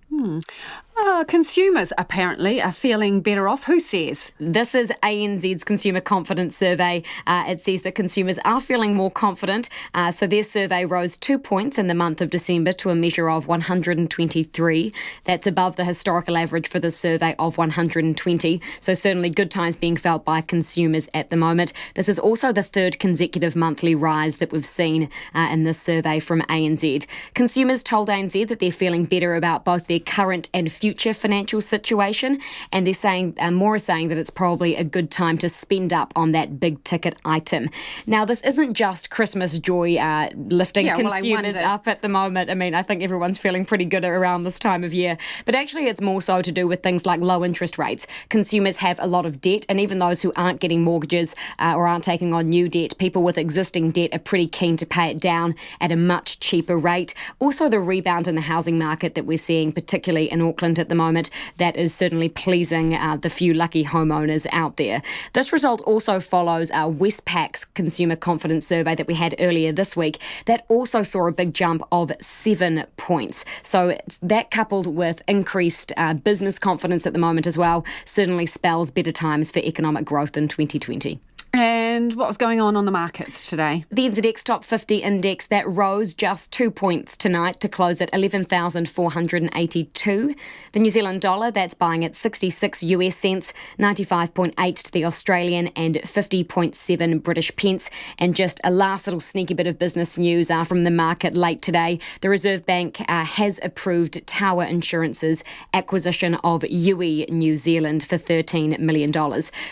Consumers apparently are feeling better off. Who says? This is ANZ's Consumer Confidence Survey. It says that consumers are feeling more confident. So their survey rose 2 points in the month of December to a measure of 123. That's above the historical average for the survey of 120. So certainly good times being felt by consumers at the moment. This is also the third consecutive monthly rise that we've seen in this survey from ANZ. Consumers told ANZ that they're feeling better about both their current and future financial situation, and they're saying more are saying that it's probably a good time to spend up on that big ticket item. Now, this isn't just Christmas joy lifting consumers up at the moment. I mean, I think everyone's feeling pretty good around this time of year, but actually it's more so to do with things like low interest rates. Consumers have a lot of debt, and even those who aren't getting mortgages or aren't taking on new debt, people with existing debt are pretty keen to pay it down at a much cheaper rate. Also, the rebound in the housing market that we're seeing, particularly in Auckland at the moment, that is certainly pleasing the few lucky homeowners out there. This result also follows our Westpac's Consumer Confidence Survey that we had earlier this week. That also saw a big jump of 7 points. So that, coupled with increased business confidence at the moment as well, certainly spells better times for economic growth in 2020. And what was going on the markets today? The NZX Top 50 index, that rose just 2 points tonight to close at 11,482. The New Zealand dollar, that's buying at 66 US cents, 95.8 to the Australian and 50.7 British pence. And just a last little sneaky bit of business news from the market late today. The Reserve Bank has approved Tower Insurance's acquisition of Yui New Zealand for $13 million.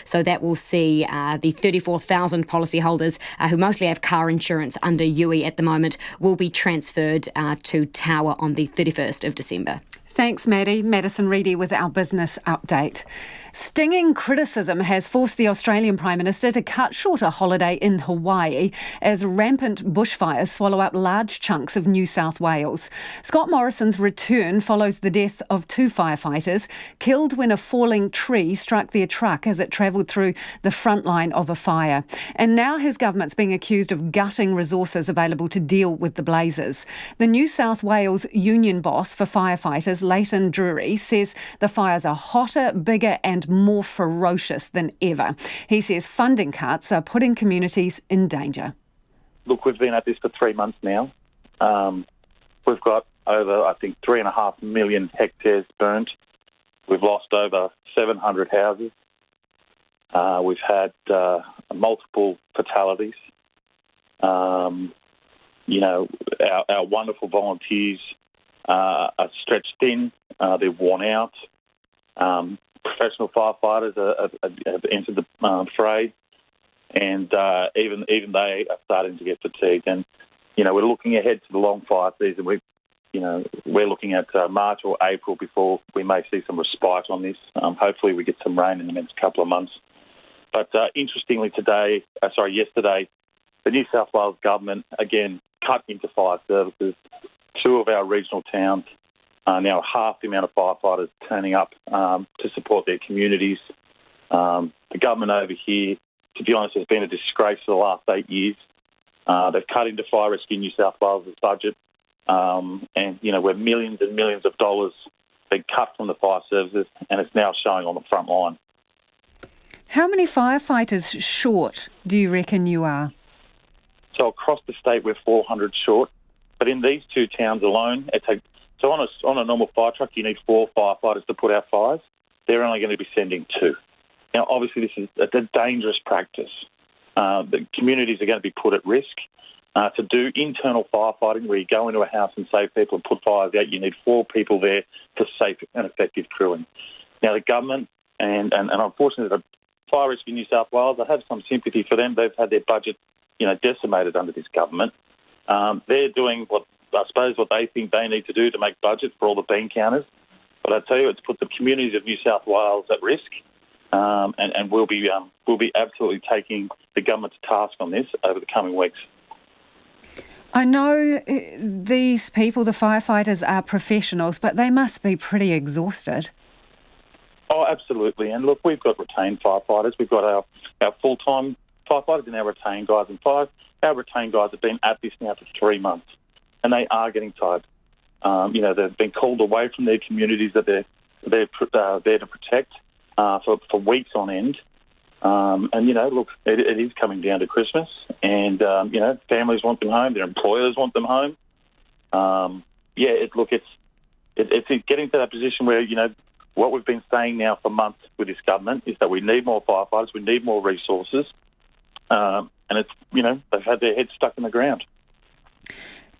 So that will see the 34,000 policyholders who mostly have car insurance under Yui at the moment will be transferred to Tower on the 31st of December. Thanks, Maddie. Madison Reedy with our business update. Stinging criticism has forced the Australian Prime Minister to cut short a holiday in Hawaii as rampant bushfires swallow up large chunks of New South Wales. Scott Morrison's return follows the death of 2 firefighters killed when a falling tree struck their truck as it travelled through the front line of a fire. And now his government's being accused of gutting resources available to deal with the blazes. The New South Wales union boss for firefighters, Leighton Drury, says the fires are hotter, bigger and more ferocious than ever. He says funding cuts are putting communities in danger. Look, we've been at this for 3 months now. We've got over, I think, 3.5 million hectares burnt. We've lost over 700 houses. We've had multiple fatalities. You know, our wonderful volunteers are stretched thin. They're worn out. Professional firefighters have entered the fray, and even they are starting to get fatigued. And you know, we're looking ahead to the long fire season. We're looking at March or April before we may see some respite on this. Hopefully, we get some rain in the next couple of months. But interestingly, yesterday, the New South Wales government again cut into fire services. 2 of our regional towns are now half the amount of firefighters turning up to support their communities. The government over here, to be honest, has been a disgrace for the last 8 years. They've cut into Fire Rescue New South Wales' budget, and you know, where millions and millions of dollars been cut from the fire services, and it's now showing on the front line. How many firefighters short do you reckon you are? So across the state, we're 400 short. But in these 2 towns alone, so on a normal fire truck, you need 4 firefighters to put out fires. They're only going to be sending 2. Now, obviously, this is a dangerous practice. The communities are going to be put at risk. To do internal firefighting, where you go into a house and save people and put fires out, you need 4 people there for safe and effective crewing. Now, the government and unfortunately, the Fire Rescue New South Wales, I have some sympathy for them. They've had their budget, decimated under this government. They're doing what they think they need to do to make budget for all the bean counters. But I tell you, it's put the communities of New South Wales at risk, and we'll be absolutely taking the government to task on this over the coming weeks. I know these people, the firefighters, are professionals, but they must be pretty exhausted. Oh, absolutely. And look, we've got retained firefighters. We've got our full-time firefighters and our retained guys. And our retained guys have been at this now for 3 months, and they are getting tired. They've been called away from their communities that they're there to protect for weeks on end. Look, it is coming down to Christmas, and families want them home, their employers want them home. It's getting to that position where what we've been saying now for months with this government is that we need more firefighters, we need more resources, and it's they've had their heads stuck in the ground.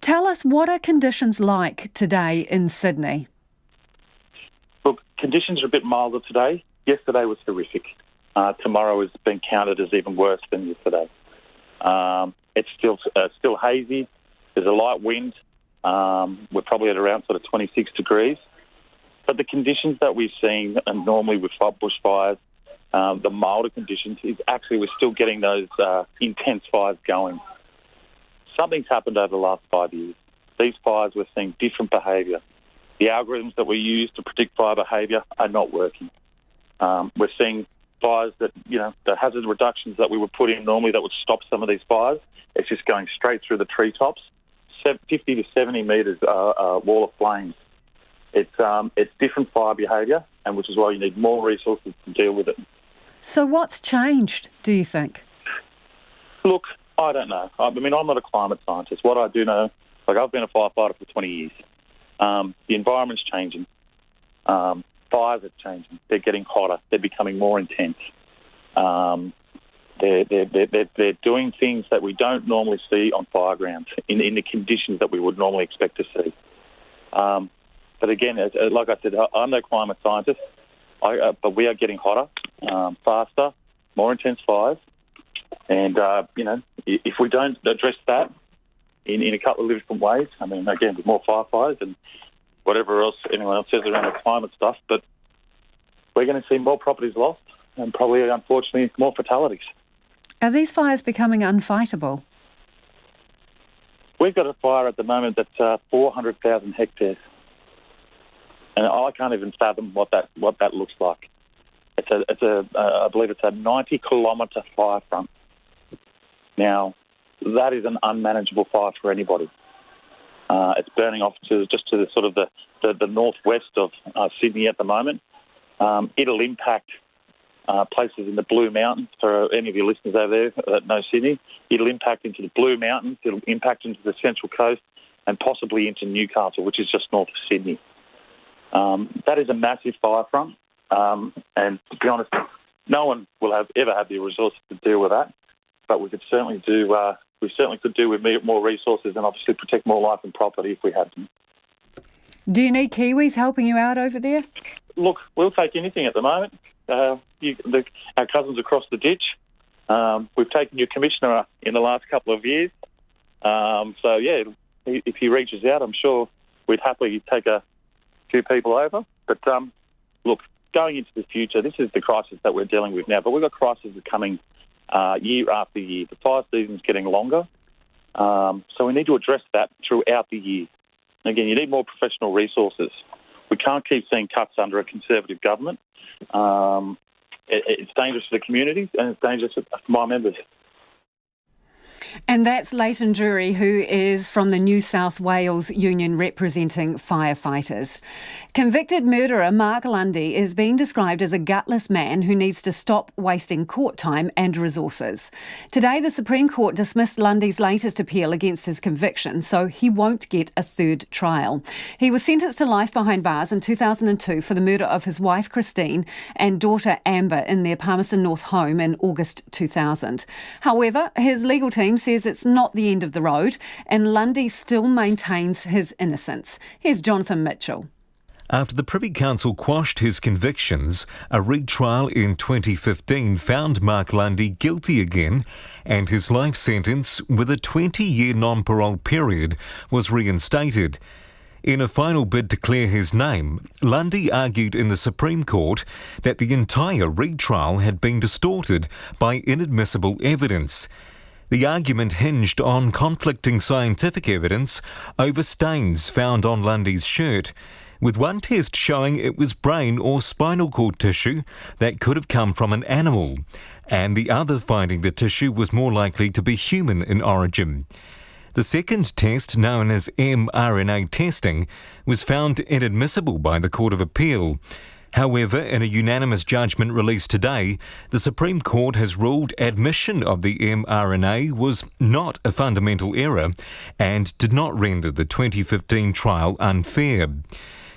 Tell us, what are conditions like today in Sydney? Look, conditions are a bit milder today. Yesterday was horrific. Tomorrow has been counted as even worse than yesterday. It's still hazy. There's a light wind. We're probably at around sort of 26 degrees. But the conditions that we've seen, and normally with bushfires, the milder conditions, is actually we're still getting those intense fires going. Something's happened over the last 5 years. These fires, we're seeing different behaviour. The algorithms that we use to predict fire behaviour are not working. We're seeing fires that, the hazard reductions that we would put in normally that would stop some of these fires, it's just going straight through the treetops, 50 to 70 metres wall of flames. It's different fire behaviour, and which is why you need more resources to deal with it. So what's changed, do you think? Look, I don't know. I mean, I'm not a climate scientist. What I do know, I've been a firefighter for 20 years. The environment's changing. Fires are changing. They're getting hotter. They're becoming more intense. They're doing things that we don't normally see on fire grounds in the conditions that we would normally expect to see. But again, like I said, I'm no climate scientist, but we are getting hotter, faster, more intense fires. And, if we don't address that in a couple of different ways, I mean, again, with more firefighters and whatever else anyone else says around the climate stuff, but we're going to see more properties lost and probably, unfortunately, more fatalities. Are these fires becoming unfightable? We've got a fire at the moment that's 400,000 hectares. And I can't even fathom what that looks like. I believe it's a 90-kilometre fire front. Now, that is an unmanageable fire for anybody. It's burning off to the sort of the northwest of Sydney at the moment. It'll impact places in the Blue Mountains. For any of your listeners over there that know Sydney, it'll impact into the Blue Mountains. It'll impact into the Central Coast and possibly into Newcastle, which is just north of Sydney. That is a massive fire front. And to be honest, No one will ever have the resources to deal with that, but we could certainly do. We certainly could do with more resources and obviously protect more life and property if we had them. Do you need Kiwis helping you out over there? Look, we'll take anything at the moment. Our cousins across the ditch. We've taken your commissioner in the last couple of years. So, yeah, if he reaches out, I'm sure we'd happily take a few people over. But, look, going into the future, this is the crisis that we're dealing with now. But we've got crises coming year after year. The fire season's getting longer. So we need to address that throughout the year. Again, you need more professional resources. We can't keep seeing cuts under a Conservative government. It's dangerous for the community and it's dangerous for my members. And that's Leighton Drury, who is from the New South Wales Union representing firefighters. Convicted murderer Mark Lundy is being described as a gutless man who needs to stop wasting court time and resources. Today, the Supreme Court dismissed Lundy's latest appeal against his conviction, so he won't get a third trial. He was sentenced to life behind bars in 2002 for the murder of his wife Christine and daughter Amber in their Palmerston North home in August 2000. However, his legal team says it's not the end of the road and Lundy still maintains his innocence. Here's Jonathan Mitchell. After the Privy Council quashed his convictions, a retrial in 2015 found Mark Lundy guilty again, and his life sentence with a 20-year non-parole period was reinstated. In a final bid to clear his name, Lundy argued in the Supreme Court that the entire retrial had been distorted by inadmissible evidence. The argument hinged on conflicting scientific evidence over stains found on Lundy's shirt, with one test showing it was brain or spinal cord tissue that could have come from an animal, and the other finding the tissue was more likely to be human in origin. The second test, known as mRNA testing, was found inadmissible by the Court of Appeal. However, in a unanimous judgment released today, the Supreme Court has ruled admission of the mRNA was not a fundamental error and did not render the 2015 trial unfair.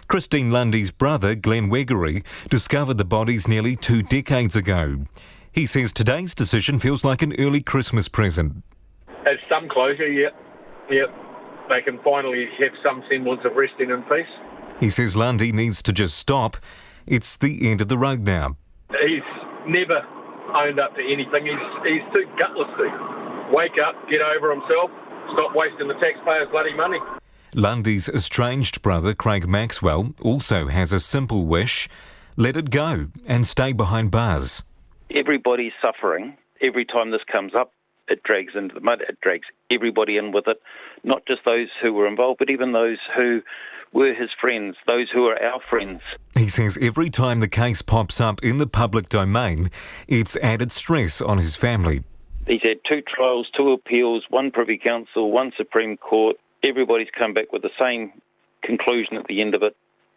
Christine Lundy's brother, Glenn Weggery, discovered the bodies nearly 2 decades ago. He says today's decision feels like an early Christmas present. It's some closure, yeah. They can finally have some semblance of resting in peace. He says Lundy needs to just stop. It's the end of the road now. He's never owned up to anything. He's too gutless to wake up, get over himself, stop wasting the taxpayers' bloody money. Lundy's estranged brother, Craig Maxwell, also has a simple wish: let it go and stay behind bars. Everybody's suffering. Every time this comes up, it drags into the mud. It drags everybody in with it, not just those who were involved, but even those who were his friends, those who are our friends. He says every time the case pops up in the public domain, it's added stress on his family. He's had 2 trials, 2 appeals, 1 Privy Council, 1 Supreme Court. Everybody's come back with the same conclusion at the end of it,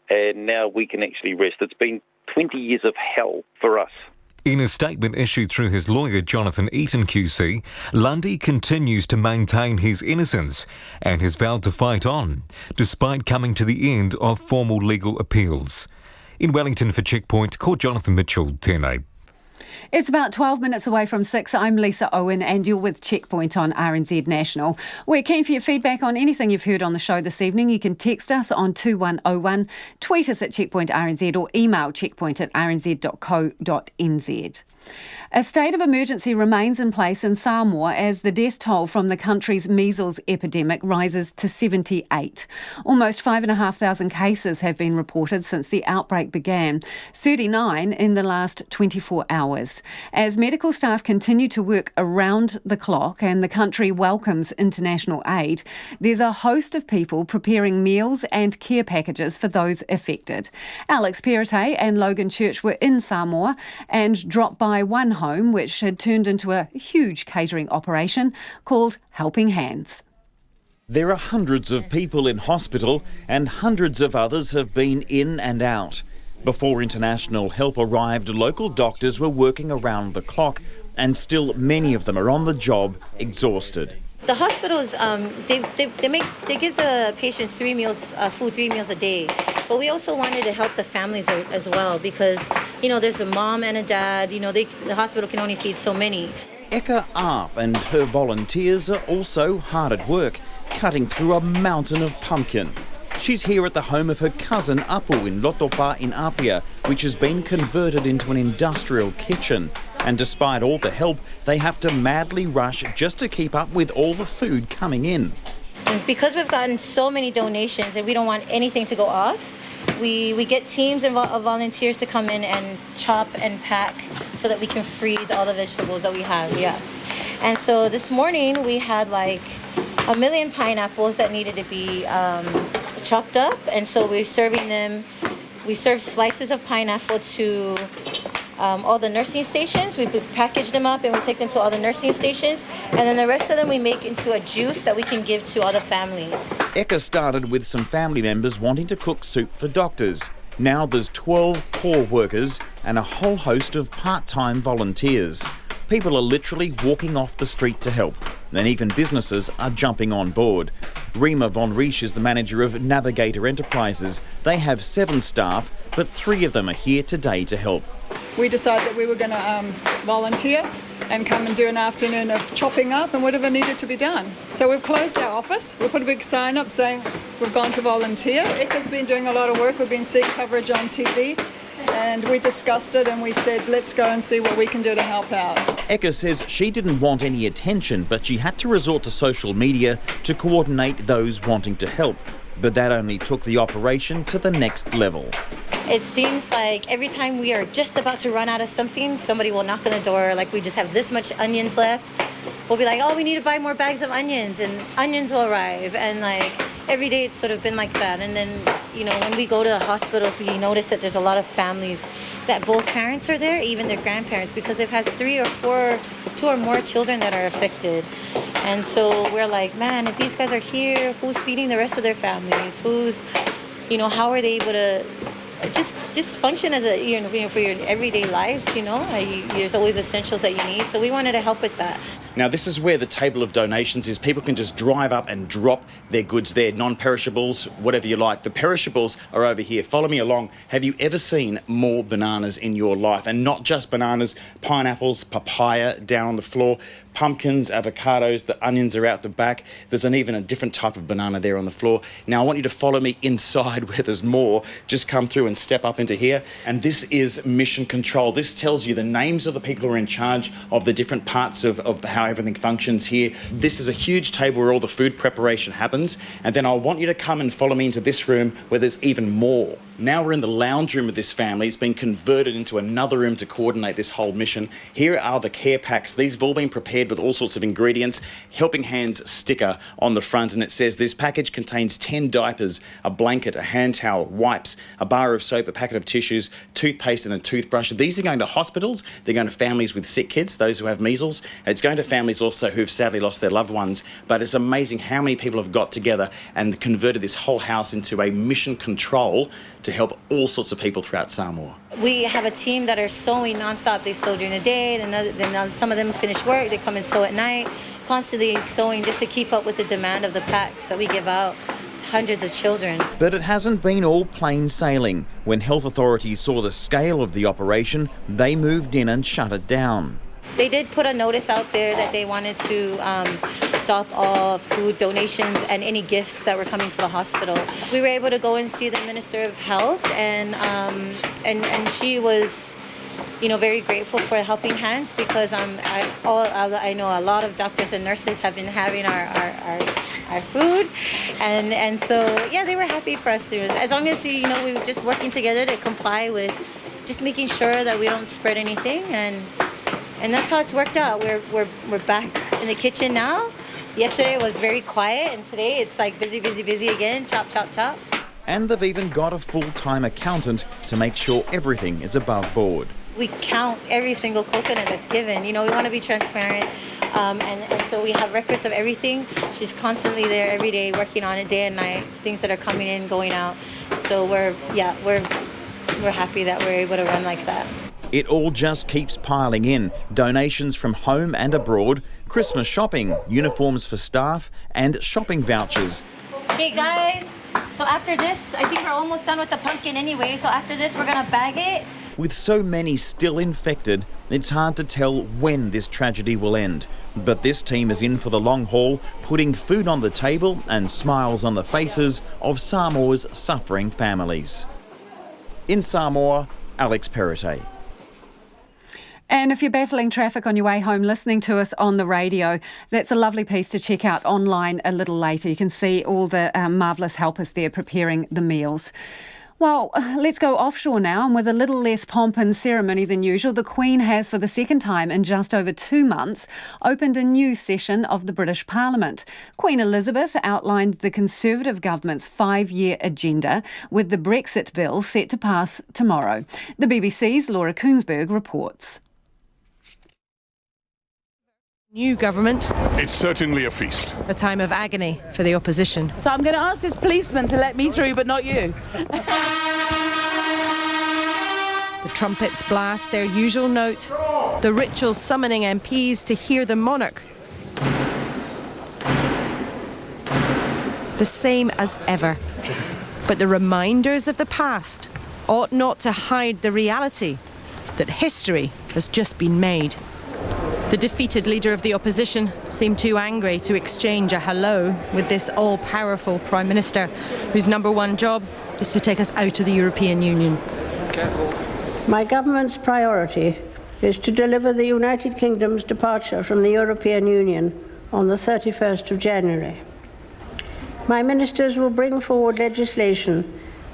and now we can actually rest. It's been 20 years of hell for us. In a statement issued through his lawyer, Jonathan Eaton QC, Lundy continues to maintain his innocence and has vowed to fight on, despite coming to the end of formal legal appeals. In Wellington for Checkpoint, Court Jonathan Mitchell, 10A. It's about 12 minutes away from 6. I'm Lisa Owen and you're with Checkpoint on RNZ National. We're keen for your feedback on anything you've heard on the show this evening. You can text us on 2101, tweet us at Checkpoint RNZ or email checkpoint@rnz.co.nz. A state of emergency remains in place in Samoa as the death toll from the country's measles epidemic rises to 78. Almost 5,500 cases have been reported since the outbreak began, 39 in the last 24 hours. As medical staff continue to work around the clock and the country welcomes international aid, there's a host of people preparing meals and care packages for those affected. Alex Perrottet and Logan Church were in Samoa and dropped by one home which had turned into a huge catering operation called Helping Hands. There are hundreds of people in hospital and hundreds of others have been in and out. Before international help arrived, local doctors were working around the clock and still many of them are on the job, exhausted. The hospitals, they give the patients 3 meals, food 3 meals a day. But we also wanted to help the families as well because, there's a mom and a dad. The hospital can only feed so many. Eka Arp and her volunteers are also hard at work, cutting through a mountain of pumpkin. She's here at the home of her cousin Apu in Lotopa in Apia, which has been converted into an industrial kitchen. And despite all the help, they have to madly rush just to keep up with all the food coming in. And because we've gotten so many donations and we don't want anything to go off, we get teams of volunteers to come in and chop and pack so that we can freeze all the vegetables that we have. Yeah. And so this morning we had like 1 million pineapples that needed to be chopped up, and so we're serving them. We serve slices of pineapple to all the nursing stations. We package them up and we take them to all the nursing stations, and then the rest of them we make into a juice that we can give to other families. Eka started with some family members wanting to cook soup for doctors. Now there's 12 core workers and a whole host of part-time volunteers. People are literally walking off the street to help. Then even businesses are jumping on board. Rima von Riesch is the manager of Navigator Enterprises. They have 7 staff, but 3 of them are here today to help. We decided that we were going to volunteer and come and do an afternoon of chopping up and whatever needed to be done. So we've closed our office. We put a big sign up saying we've gone to volunteer. Eka's been doing a lot of work. We've been seeing coverage on TV. And we discussed it and we said, let's go and see what we can do to help out. Eka says she didn't want any attention, but she had to resort to social media to coordinate those wanting to help. But that only took the operation to the next level. It seems like every time we are just about to run out of something, somebody will knock on the door, like we just have this much onions left. We'll be like, oh, we need to buy more bags of onions, and onions will arrive. And like every day it's sort of been like that. And then, when we go to the hospitals, we notice that there's a lot of families that both parents are there, even their grandparents, because they've had 3 or 4, 2 or more children that are affected. And so we're like, man, if these guys are here, who's feeding the rest of their families? Who's, how are they able to just function as for your everyday lives, there's always essentials that you need. So we wanted to help with that. Now, this is where the table of donations is. People can just drive up and drop their goods there, non-perishables, whatever you like. The perishables are over here. Follow me along. Have you ever seen more bananas in your life? And not just bananas, pineapples, papaya down on the floor, pumpkins, avocados, the onions are out the back. There's even a different type of banana there on the floor. Now, I want you to follow me inside where there's more. Just come through and step up into here. And this is Mission Control. This tells you the names of the people who are in charge of the different parts of how everything functions here. This is a huge table where all the food preparation happens. And then I want you to come and follow me into this room where there's even more. Now we're in the lounge room of this family. It's been converted into another room to coordinate this whole mission. Here are the care packs. These have all been prepared with all sorts of ingredients. Helping Hands sticker on the front, and it says this package contains 10 diapers, a blanket, a hand towel, wipes, a bar of soap, a packet of tissues, toothpaste and a toothbrush. These are going to hospitals. They're going to families with sick kids, those who have measles. It's going to families also who've sadly lost their loved ones. But it's amazing how many people have got together and converted this whole house into a mission control to help all sorts of people throughout Samoa. We have a team that are sewing nonstop. They sew during the day, then some of them finish work, they come and sew at night, constantly sewing just to keep up with the demand of the packs that we give out to hundreds of children. But it hasn't been all plain sailing. When health authorities saw the scale of the operation, they moved in and shut it down. They did put a notice out there that they wanted to stop all food donations and any gifts that were coming to the hospital. We were able to go and see the Minister of Health, and she was, very grateful for Helping Hands, because I know a lot of doctors and nurses have been having our food, and so they were happy for us to, as long as we were just working together to comply with just making sure that we don't spread anything, and that's how it's worked out. We're back in the kitchen now. Yesterday it was very quiet, and today it's like busy again. Chop, chop, chop. And they've even got a full-time accountant to make sure everything is above board. We count every single coconut that's given. We want to be transparent, and so we have records of everything. She's constantly there every day working on it, day and night, things that are coming in, going out. So we're happy that we're able to run like that. It all just keeps piling in. Donations from home and abroad, Christmas shopping, uniforms for staff and shopping vouchers. Hey guys, so after this, I think we're almost done with the pumpkin anyway, so after this we're gonna bag it. With so many still infected, it's hard to tell when this tragedy will end. But this team is in for the long haul, putting food on the table and smiles on the faces of Samoa's suffering families. In Samoa, Alex Perrottet. And if you're battling traffic on your way home listening to us on the radio, that's a lovely piece to check out online a little later. You can see all the marvellous helpers there preparing the meals. Well, let's go offshore now, and with a little less pomp and ceremony than usual, the Queen has, for the second time in just over 2 months, opened a new session of the British Parliament. Queen Elizabeth outlined the Conservative government's 5-year agenda, with the Brexit bill set to pass tomorrow. The BBC's Laura Koonsberg reports. New government. It's certainly a feast. A time of agony for the opposition. So I'm going to ask this policeman to let me through, but not you. The trumpets blast their usual note, the ritual summoning MPs to hear the monarch. The same as ever. But the reminders of the past ought not to hide the reality that history has just been made. The defeated leader of the opposition seemed too angry to exchange a hello with this all-powerful Prime Minister, whose number one job is to take us out of the European Union. Careful. My government's priority is to deliver the United Kingdom's departure from the European Union on the 31st of January. My ministers will bring forward legislation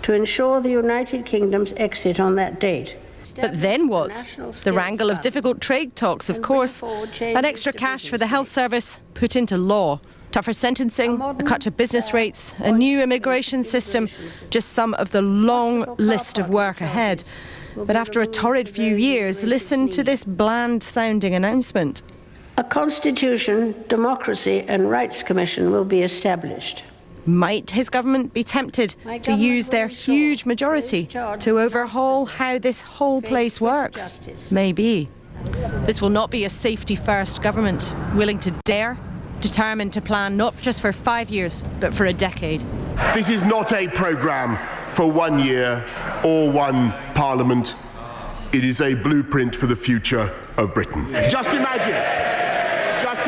to ensure the United Kingdom's exit on that date. But then what? The wrangle of difficult trade talks, of course. An extra cash for the health service put into law. Tougher sentencing, a cut to business rates, a new immigration system, just some of the long list of work ahead. But after a torrid few years, listen to this bland-sounding announcement. A Constitution, Democracy and Rights Commission will be established. Might his government be tempted to use their huge majority to overhaul how this whole place works? Maybe. This will not be a safety-first government, willing to dare, determined to plan not just for 5 years, but for a decade. This is not a programme for 1 year or one parliament. It is a blueprint for the future of Britain. Just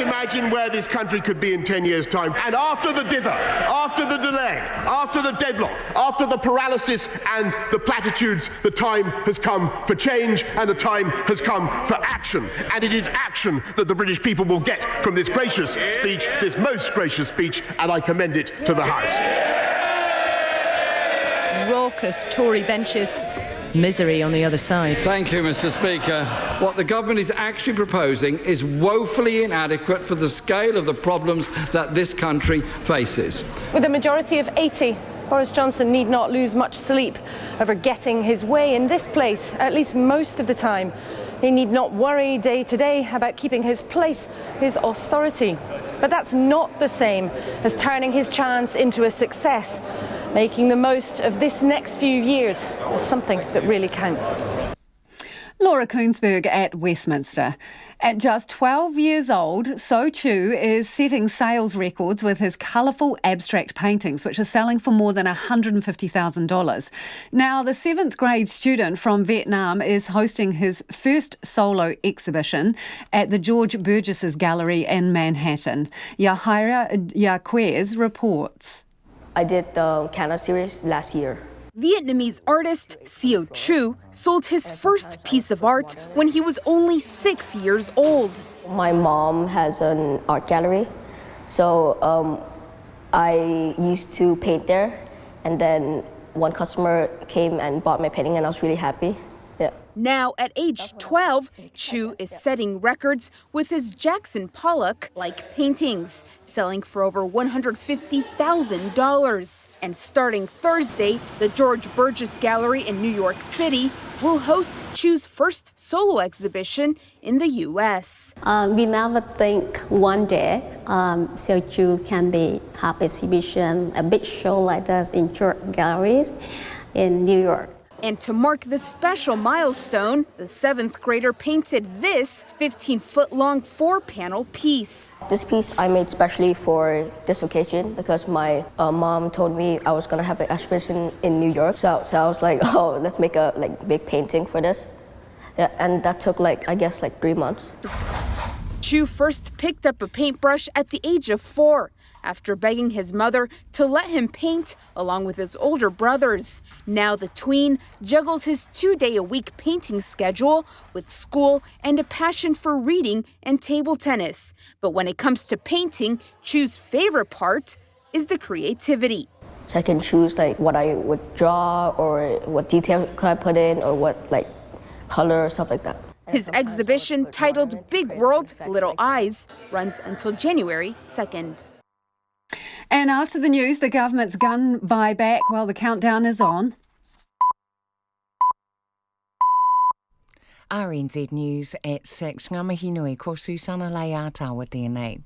imagine where this country could be in 10 years' time. And after the dither, after the delay, after the deadlock, after the paralysis and the platitudes, the time has come for change and the time has come for action. And it is action that the British people will get from this gracious speech, this most gracious speech, and I commend it to the House. Raucous Tory benches. Misery on the other side. Thank you, Mr. Speaker. What the government is actually proposing is woefully inadequate for the scale of the problems that this country faces. With a majority of 80, Boris Johnson need not lose much sleep over getting his way in this place, at least most of the time. He need not worry day to day about keeping his place, his authority. But that's not the same as turning his chance into a success, making the most of this next few years as something that really counts. Laura Koonsberg at Westminster. At just 12 years old, So Chu is setting sales records with his colourful abstract paintings, which are selling for more than $150,000. Now, the 7th grade student from Vietnam is hosting his first solo exhibition at the George Burgess's Gallery in Manhattan. Yahaira Yaquez reports. I did the Canvas series last year. Vietnamese artist So Chu sold his first piece of art when he was only 6 years old. My mom has an art gallery, so I used to paint there, and then one customer came and bought my painting and I was really happy. Yeah. Now, at age 12, Chu is setting records with his Jackson Pollock-like paintings, selling for over $150,000. And starting Thursday, the George Burgess Gallery in New York City will host Chu's first solo exhibition in the U.S. We never think one day So Chu can have exhibition, a big show like this in George galleries in New York. And to mark this special milestone, the 7th grader painted this 15-foot-long 4-panel piece. This piece I made specially for this occasion because my mom told me I was going to have an exhibition in New York. So I was like, oh, let's make a big painting for this. Yeah, and that took I guess 3 months. Chu first picked up a paintbrush at the age of 4 after begging his mother to let him paint along with his older brothers. Now the tween juggles his 2-day-a-week painting schedule with school and a passion for reading and table tennis. But when it comes to painting, Chu's favorite part is the creativity. So I can choose what I would draw or what detail could I put in or what color or stuff like that. His exhibition, titled Big World, Little Eyes, runs until January 2nd. And after the news, the government's gun buyback, well, the countdown is on. RNZ News at 6. Ngā mihi nui, ko Susana Leata with DNA.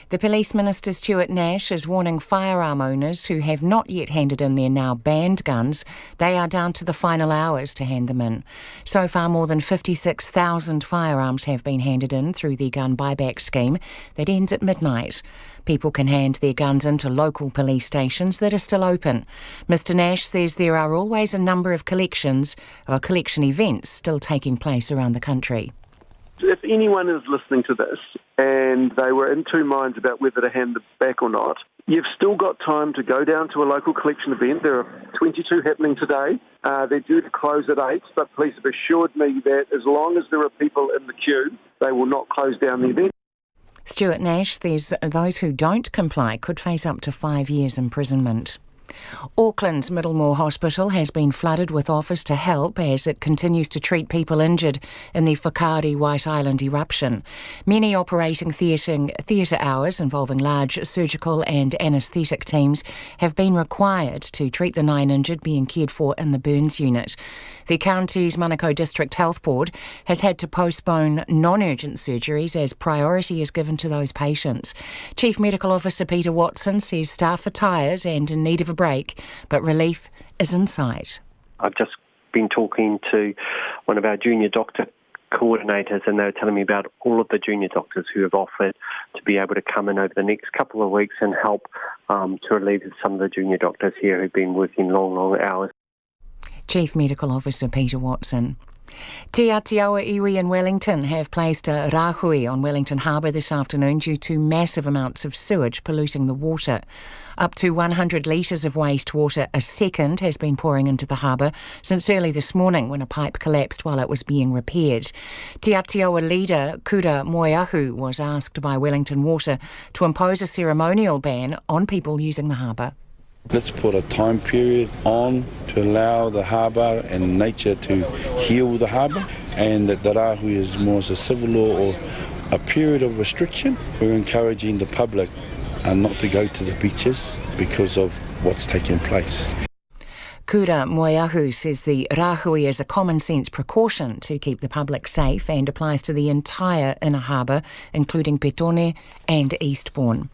The Police Minister Stuart Nash is warning firearm owners who have not yet handed in their now banned guns they are down to the final hours to hand them in. So far, more than 56,000 firearms have been handed in through the gun buyback scheme that ends at midnight. People can hand their guns into local police stations that are still open. Mr Nash says there are always a number of collection events still taking place around the country. If anyone is listening to this and they were in two minds about whether to hand them back or not, you've still got time to go down to a local collection event. There are 22 happening today. They're due to close at 8, but police have assured me that as long as there are people in the queue, they will not close down the event. Stuart Nash says those who don't comply could face up to 5 years imprisonment. Auckland's Middlemore Hospital has been flooded with offers to help as it continues to treat people injured in the Whakaari White Island eruption. Many operating theatre hours involving large surgical and anaesthetic teams have been required to treat the 9 injured being cared for in the burns unit. The county's Manukau District Health Board has had to postpone non-urgent surgeries as priority is given to those patients. Chief Medical Officer Peter Watson says staff are tired and in need of a break, but relief is in sight. I've just been talking to one of our junior doctor coordinators, and they were telling me about all of the junior doctors who have offered to be able to come in over the next couple of weeks and help to relieve some of the junior doctors here who've been working long hours. Chief Medical Officer Peter Watson. Te Atiawa iwi in Wellington have placed a rāhui on Wellington Harbour this afternoon due to massive amounts of sewage polluting the water. Up to 100 litres of wastewater a second has been pouring into the harbour since early this morning when a pipe collapsed while it was being repaired. Te Atiawa leader Kura Moeahu was asked by Wellington Water to impose a ceremonial ban on people using the harbour. Let's put a time period on to allow the harbour and nature to heal the harbour, and that the rāhui is more as a civil law or a period of restriction. We're encouraging the public not to go to the beaches because of what's taking place. Kura Moeahu says the rāhui is a common sense precaution to keep the public safe and applies to the entire inner harbour, including Petone and Eastbourne.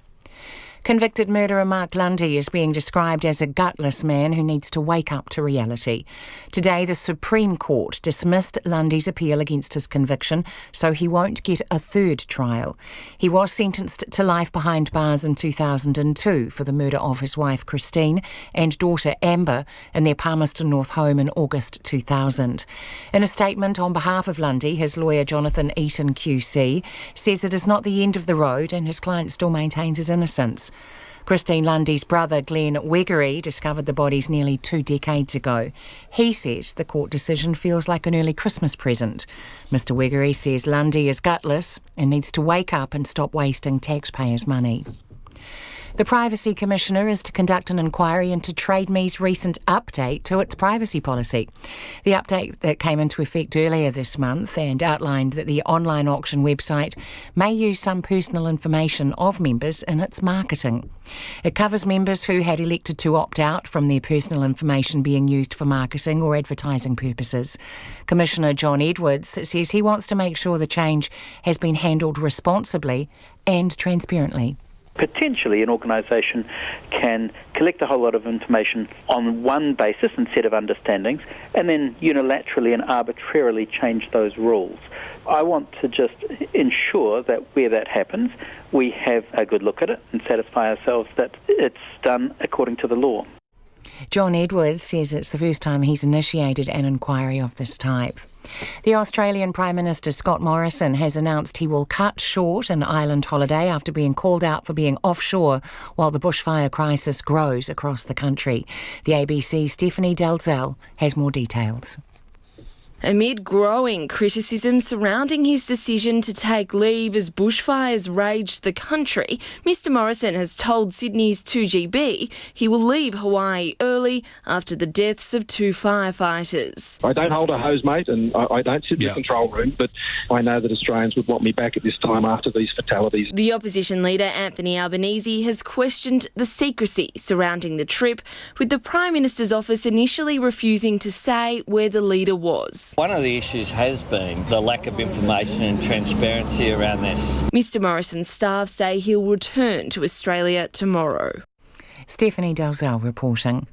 Convicted murderer Mark Lundy is being described as a gutless man who needs to wake up to reality. Today, the Supreme Court dismissed Lundy's appeal against his conviction, so he won't get a third trial. He was sentenced to life behind bars in 2002 for the murder of his wife Christine and daughter Amber in their Palmerston North home in August 2000. In a statement on behalf of Lundy, his lawyer Jonathan Eaton QC says it is not the end of the road and his client still maintains his innocence. Christine Lundy's brother Glenn Weggery discovered the bodies nearly 2 decades ago. He says the court decision feels like an early Christmas present. Mr Weggery says Lundy is gutless and needs to wake up and stop wasting taxpayers' money. The Privacy Commissioner is to conduct an inquiry into TradeMe's recent update to its privacy policy. The update that came into effect earlier this month and outlined that the online auction website may use some personal information of members in its marketing. It covers members who had elected to opt out from their personal information being used for marketing or advertising purposes. Commissioner John Edwards says he wants to make sure the change has been handled responsibly and transparently. Potentially an organisation can collect a whole lot of information on one basis and set of understandings and then unilaterally and arbitrarily change those rules. I want to just ensure that where that happens, we have a good look at it and satisfy ourselves that it's done according to the law. John Edwards says it's the first time he's initiated an inquiry of this type. The Australian Prime Minister Scott Morrison has announced he will cut short an island holiday after being called out for being offshore while the bushfire crisis grows across the country. The ABC's Stephanie Dalzell has more details. Amid growing criticism surrounding his decision to take leave as bushfires raged the country, Mr Morrison has told Sydney's 2GB he will leave Hawaii early after the deaths of 2 firefighters. I don't hold a hose, mate, and I don't sit in the control room, but I know that Australians would want me back at this time after these fatalities. The opposition leader, Anthony Albanese, has questioned the secrecy surrounding the trip, with the Prime Minister's office initially refusing to say where the leader was. One of the issues has been the lack of information and transparency around this. Mr Morrison's staff say he'll return to Australia tomorrow. Stephanie Dalzell reporting.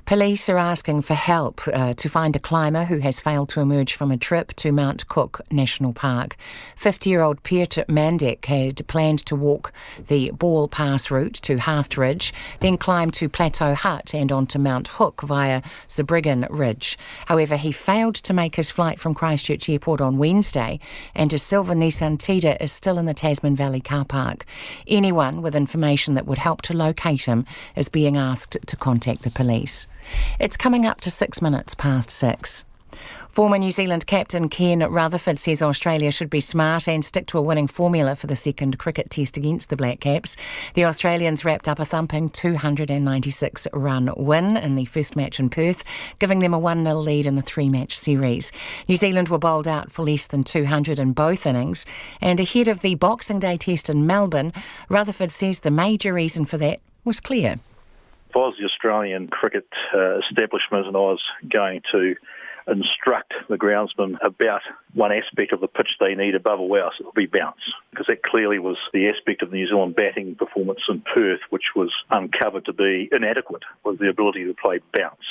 Police are asking for help to find a climber who has failed to emerge from a trip to Mount Cook National Park. 50-year-old Peart Mandek had planned to walk the Ball Pass route to Haast Ridge, then climb to Plateau Hut and onto Mount Hook via Zebrigan Ridge. However, he failed to make his flight from Christchurch Airport on Wednesday, and his silver Nissan Tida is still in the Tasman Valley car park. Anyone with information that would help to locate him is being asked to contact the police. It's coming up to 6 minutes past 6. Former New Zealand captain Ken Rutherford says Australia should be smart and stick to a winning formula for the second cricket test against the Black Caps. The Australians wrapped up a thumping 296-run win in the first match in Perth, giving them a 1-0 lead in the 3-match series. New Zealand were bowled out for less than 200 in both innings, and ahead of the Boxing Day test in Melbourne, Rutherford says the major reason for that was clear. If I was the Australian cricket establishment and I was going to instruct the groundsmen about one aspect of the pitch they need above all else, it would be bounce, because that clearly was the aspect of the New Zealand batting performance in Perth which was uncovered to be inadequate, was the ability to play bounce.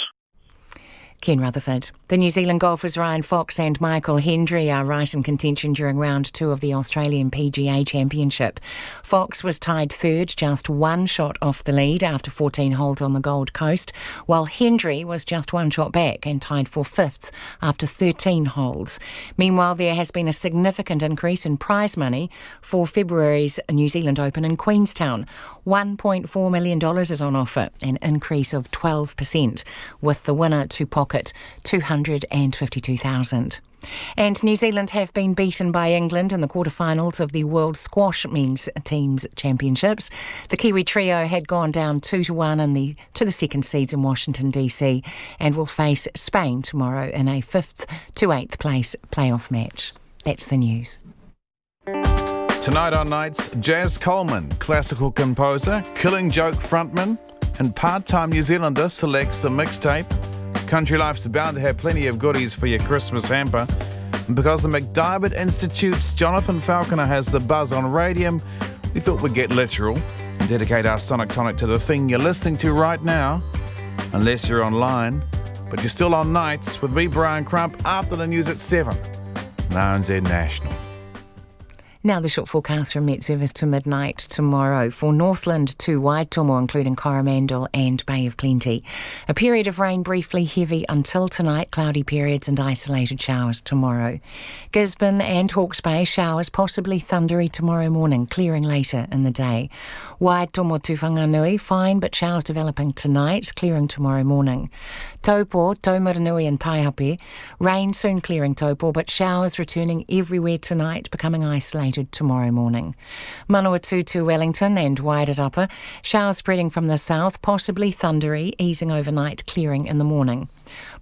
Ken Rutherford. The New Zealand golfers Ryan Fox and Michael Hendry are right in contention during round 2 of the Australian PGA Championship. Fox was tied third, just one shot off the lead after 14 holes on the Gold Coast, while Hendry was just one shot back and tied for 5th after 13 holes. Meanwhile, there has been a significant increase in prize money for February's New Zealand Open in Queenstown. $1.4 million is on offer, an increase of 12%, with the winner to pocket $252,000. And New Zealand have been beaten by England in the quarterfinals of the World Squash Men's Teams Championships. The Kiwi trio had gone down 2-1 to the second seeds in Washington DC and will face Spain tomorrow in a 5th to 8th place playoff match. That's the news. Tonight on Nights, Jazz Coleman, classical composer, Killing Joke frontman, and part-time New Zealander selects the mixtape. Country Life's bound to have plenty of goodies for your Christmas hamper. And because the McDiarmid Institute's Jonathan Falconer has the buzz on radium, we thought we'd get literal and dedicate our Sonic Tonic to the thing you're listening to right now, unless you're online. But you're still on Nights with me, Brian Crump, after the news at 7 on RNZ National. Now the short forecast from Met Service to midnight tomorrow. For Northland to Waitomo, including Coromandel and Bay of Plenty. A period of rain briefly heavy until tonight, cloudy periods and isolated showers tomorrow. Gisborne and Hawke's Bay, showers, possibly thundery tomorrow morning, clearing later in the day. Waitomo to Whanganui, fine but showers developing tonight, clearing tomorrow morning. Taupo, Taumaranui and Taihape, rain soon clearing Taupo, but showers returning everywhere tonight, becoming isolated tomorrow morning. Manawatu to Wellington and Wairarapa, showers spreading from the south, possibly thundery, easing overnight, clearing in the morning.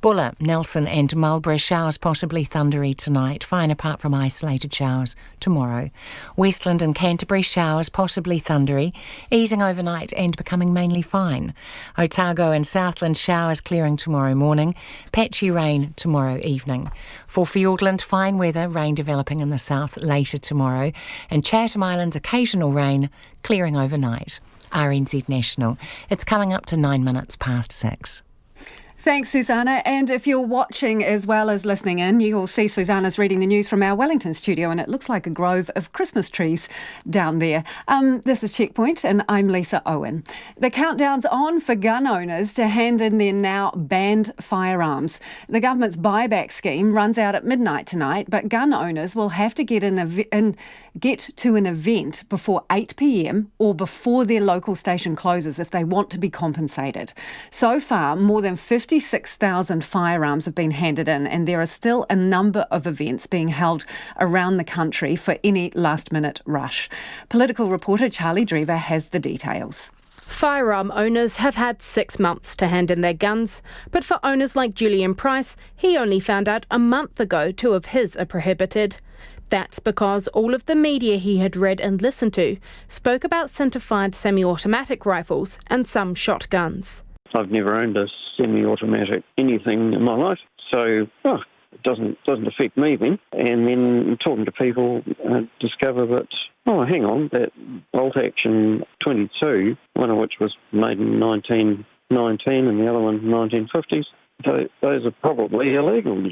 Buller, Nelson and Marlborough showers possibly thundery tonight, fine apart from isolated showers tomorrow. Westland and Canterbury showers possibly thundery, easing overnight and becoming mainly fine. Otago and Southland showers clearing tomorrow morning, patchy rain tomorrow evening. For Fiordland, fine weather, rain developing in the south later tomorrow, and Chatham Islands occasional rain, clearing overnight. RNZ National. It's coming up to 9 minutes past 6. Thanks, Susanna. And if you're watching as well as listening in, you will see Susanna's reading the news from our Wellington studio, and it looks like a grove of Christmas trees down there. This is Checkpoint, and I'm Lisa Owen. The countdown's on for gun owners to hand in their now banned firearms. The government's buyback scheme runs out at midnight tonight, but gun owners will have to get to an event before 8 p.m. or before their local station closes if they want to be compensated. So far, more than 56,000 firearms have been handed in, and there are still a number of events being held around the country for any last-minute rush. Political reporter Charlie Drever has the details. Firearm owners have had 6 months to hand in their guns, but for owners like Julian Price, he only found out a month ago 2 of his are prohibited. That's because all of the media he had read and listened to spoke about centre-fired semi-automatic rifles and some shotguns. I've never owned a semi-automatic anything in my life, so it doesn't affect me then. And then talking to people, discover that, hang on, that bolt-action 22, one of which was made in 1919 and the other one 1950s, those are probably illegal.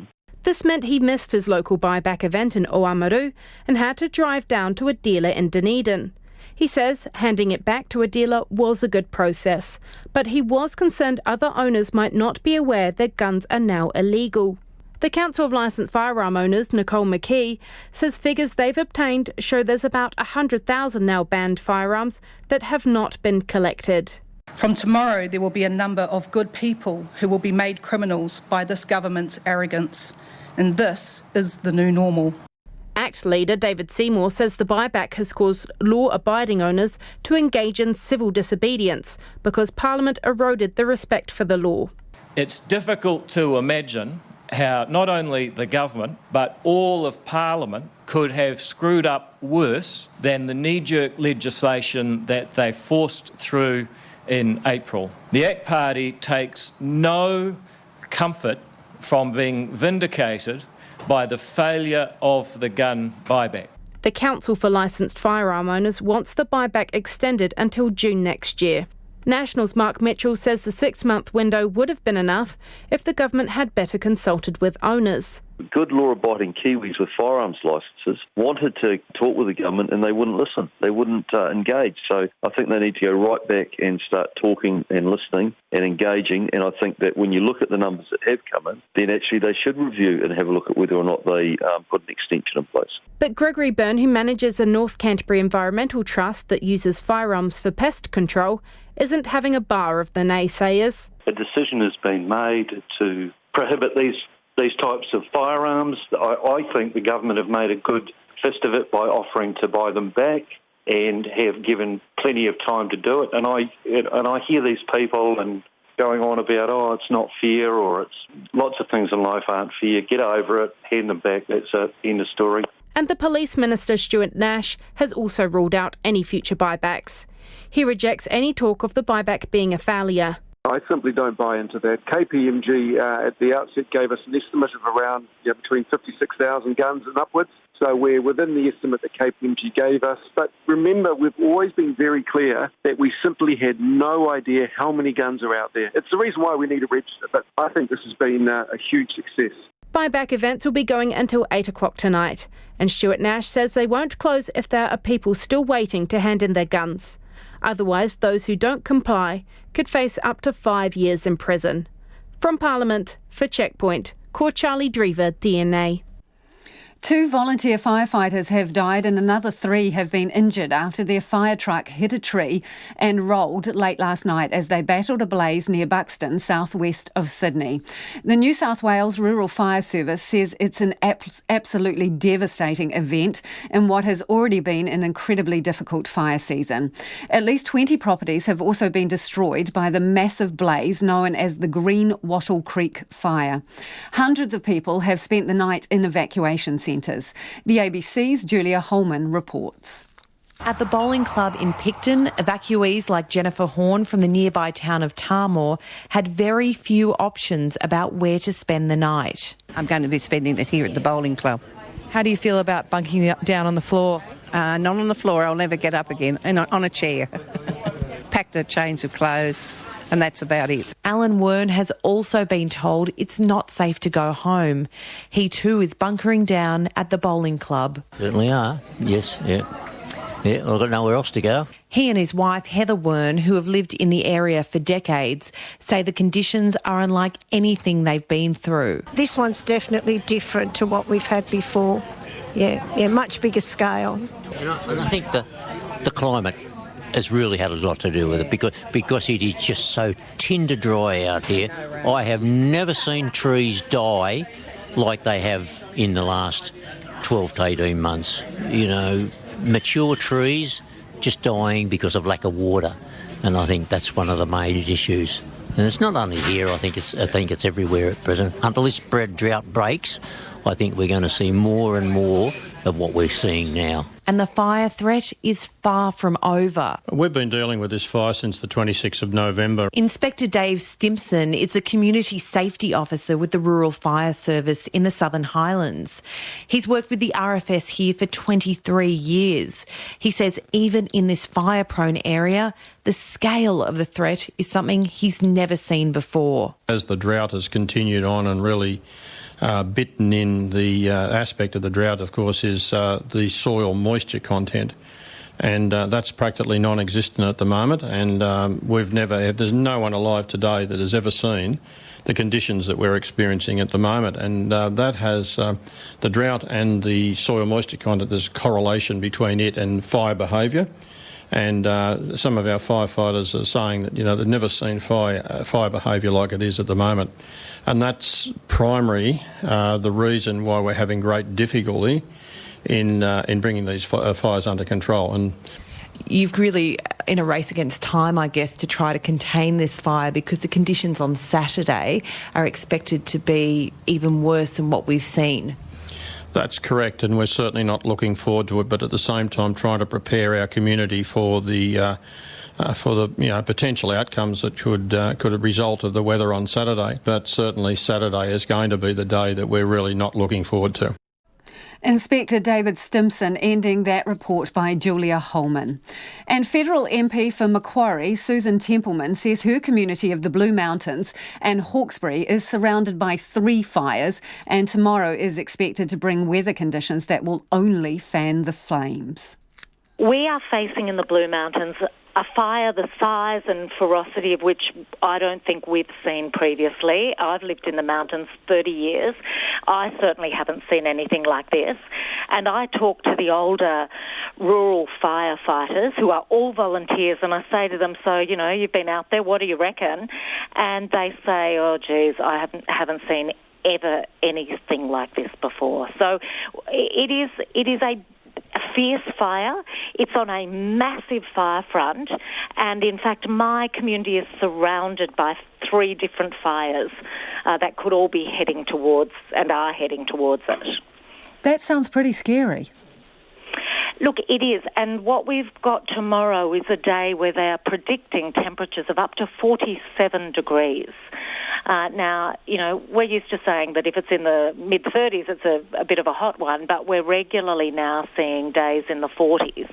This meant he missed his local buyback event in Oamaru and had to drive down to a dealer in Dunedin. He says handing it back to a dealer was a good process, but he was concerned other owners might not be aware their guns are now illegal. The Council of Licensed Firearm Owners, Nicole McKee, says figures they've obtained show there's about 100,000 now banned firearms that have not been collected. From tomorrow, there will be a number of good people who will be made criminals by this government's arrogance, and this is the new normal. ACT leader David Seymour says the buyback has caused law-abiding owners to engage in civil disobedience because Parliament eroded the respect for the law. It's difficult to imagine how not only the government but all of Parliament could have screwed up worse than the knee-jerk legislation that they forced through in April. The ACT Party takes no comfort from being vindicated by the failure of the gun buyback. The Council for Licensed Firearm Owners wants the buyback extended until June next year. National's Mark Mitchell says the 6-month window would have been enough if the government had better consulted with owners. Good law-abiding Kiwis with firearms licences wanted to talk with the government and they wouldn't listen. They wouldn't engage. So I think they need to go right back and start talking and listening and engaging. And I think that when you look at the numbers that have come in, then actually they should review and have a look at whether or not they put an extension in place. But Gregory Byrne, who manages a North Canterbury Environmental Trust that uses firearms for pest control, isn't having a bar of the naysayers. A decision has been made to prohibit these types of firearms. I think the government have made a good fist of it by offering to buy them back and have given plenty of time to do it. And I hear these people and going on about, it's not fair, or it's lots of things in life aren't fair. Get over it, hand them back, that's it, end of story. And the Police Minister, Stuart Nash, has also ruled out any future buybacks. He rejects any talk of the buyback being a failure. I simply don't buy into that. KPMG at the outset gave us an estimate of around between 56,000 guns and upwards. So we're within the estimate that KPMG gave us. But remember, we've always been very clear that we simply had no idea how many guns are out there. It's the reason why we need to register, but I think this has been a huge success. Buyback events will be going until 8 o'clock tonight, and Stuart Nash says they won't close if there are people still waiting to hand in their guns. Otherwise, those who don't comply could face up to 5 years in prison. From Parliament, for Checkpoint, Ko Charlie Drever, DNA. 2 volunteer firefighters have died and another 3 have been injured after their fire truck hit a tree and rolled late last night as they battled a blaze near Buxton, southwest of Sydney. The New South Wales Rural Fire Service says it's an absolutely devastating event in what has already been an incredibly difficult fire season. At least 20 properties have also been destroyed by the massive blaze known as the Green Wattle Creek Fire. Hundreds of people have spent the night in evacuation centres. The ABC's Julia Holman reports. At the bowling club in Picton, evacuees like Jennifer Horn from the nearby town of Tarmore had very few options about where to spend the night. I'm going to be spending it here at the bowling club. How do you feel about bunking down on the floor? Not on the floor, I'll never get up again, and on a chair. Packed a change of clothes, and that's about it. Alan Wern has also been told it's not safe to go home. He too is bunkering down at the bowling club. Certainly are, yes, yeah. Yeah, I've got nowhere else to go. He and his wife Heather Wern, who have lived in the area for decades, say the conditions are unlike anything they've been through. This one's definitely different to what we've had before. Yeah, much bigger scale. And I think the climate has really had a lot to do with it because it is just so tinder dry out here. I have never seen trees die like they have in the last 12 to 18 months. You know, mature trees just dying because of lack of water, and I think that's one of the major issues. And it's not only here, I think it's everywhere at present. Until this drought breaks, I think we're going to see more and more of what we're seeing now. And the fire threat is far from over. We've been dealing with this fire since the 26th of November. Inspector Dave Stimpson is a community safety officer with the Rural Fire Service in the Southern Highlands. He's worked with the RFS here for 23 years. He says even in this fire-prone area, the scale of the threat is something he's never seen before. As the drought has continued on and really bitten in, the aspect of the drought, of course, is the soil moisture content, and that's practically non-existent at the moment. And there's no one alive today that has ever seen the conditions that we're experiencing at the moment, and that has the drought and the soil moisture content. There's a correlation between it and fire behaviour. And some of our firefighters are saying that, you know, they've never seen fire behaviour like it is at the moment. And that's primary the reason why we're having great difficulty in bringing these fires under control. And you've really in a race against time, I guess, to try to contain this fire because the conditions on Saturday are expected to be even worse than what we've seen. That's correct, and we're certainly not looking forward to it, but at the same time trying to prepare our community for the potential outcomes that could result of the weather on Saturday. But certainly Saturday is going to be the day that we're really not looking forward to. Inspector David Stimpson ending that report by Julia Holman. And Federal MP for Macquarie, Susan Templeman, says her community of the Blue Mountains and Hawkesbury is surrounded by 3 fires, and tomorrow is expected to bring weather conditions that will only fan the flames. We are facing in the Blue Mountains a fire the size and ferocity of which I don't think we've seen previously. I've lived in the mountains 30 years. I certainly haven't seen anything like this. And I talk to the older rural firefighters who are all volunteers, and I say to them, so, you know, you've been out there, what do you reckon? And they say, oh, geez, I haven't seen ever anything like this before. So it is a fierce fire. It's on a massive fire front, and in fact my community is surrounded by 3 different fires that could all be heading towards and are heading towards it. That sounds pretty scary. Look, it is, and what we've got tomorrow is a day where they are predicting temperatures of up to 47 degrees. Now, you know, we're used to saying that if it's in the mid-30s, it's a bit of a hot one, but we're regularly now seeing days in the 40s.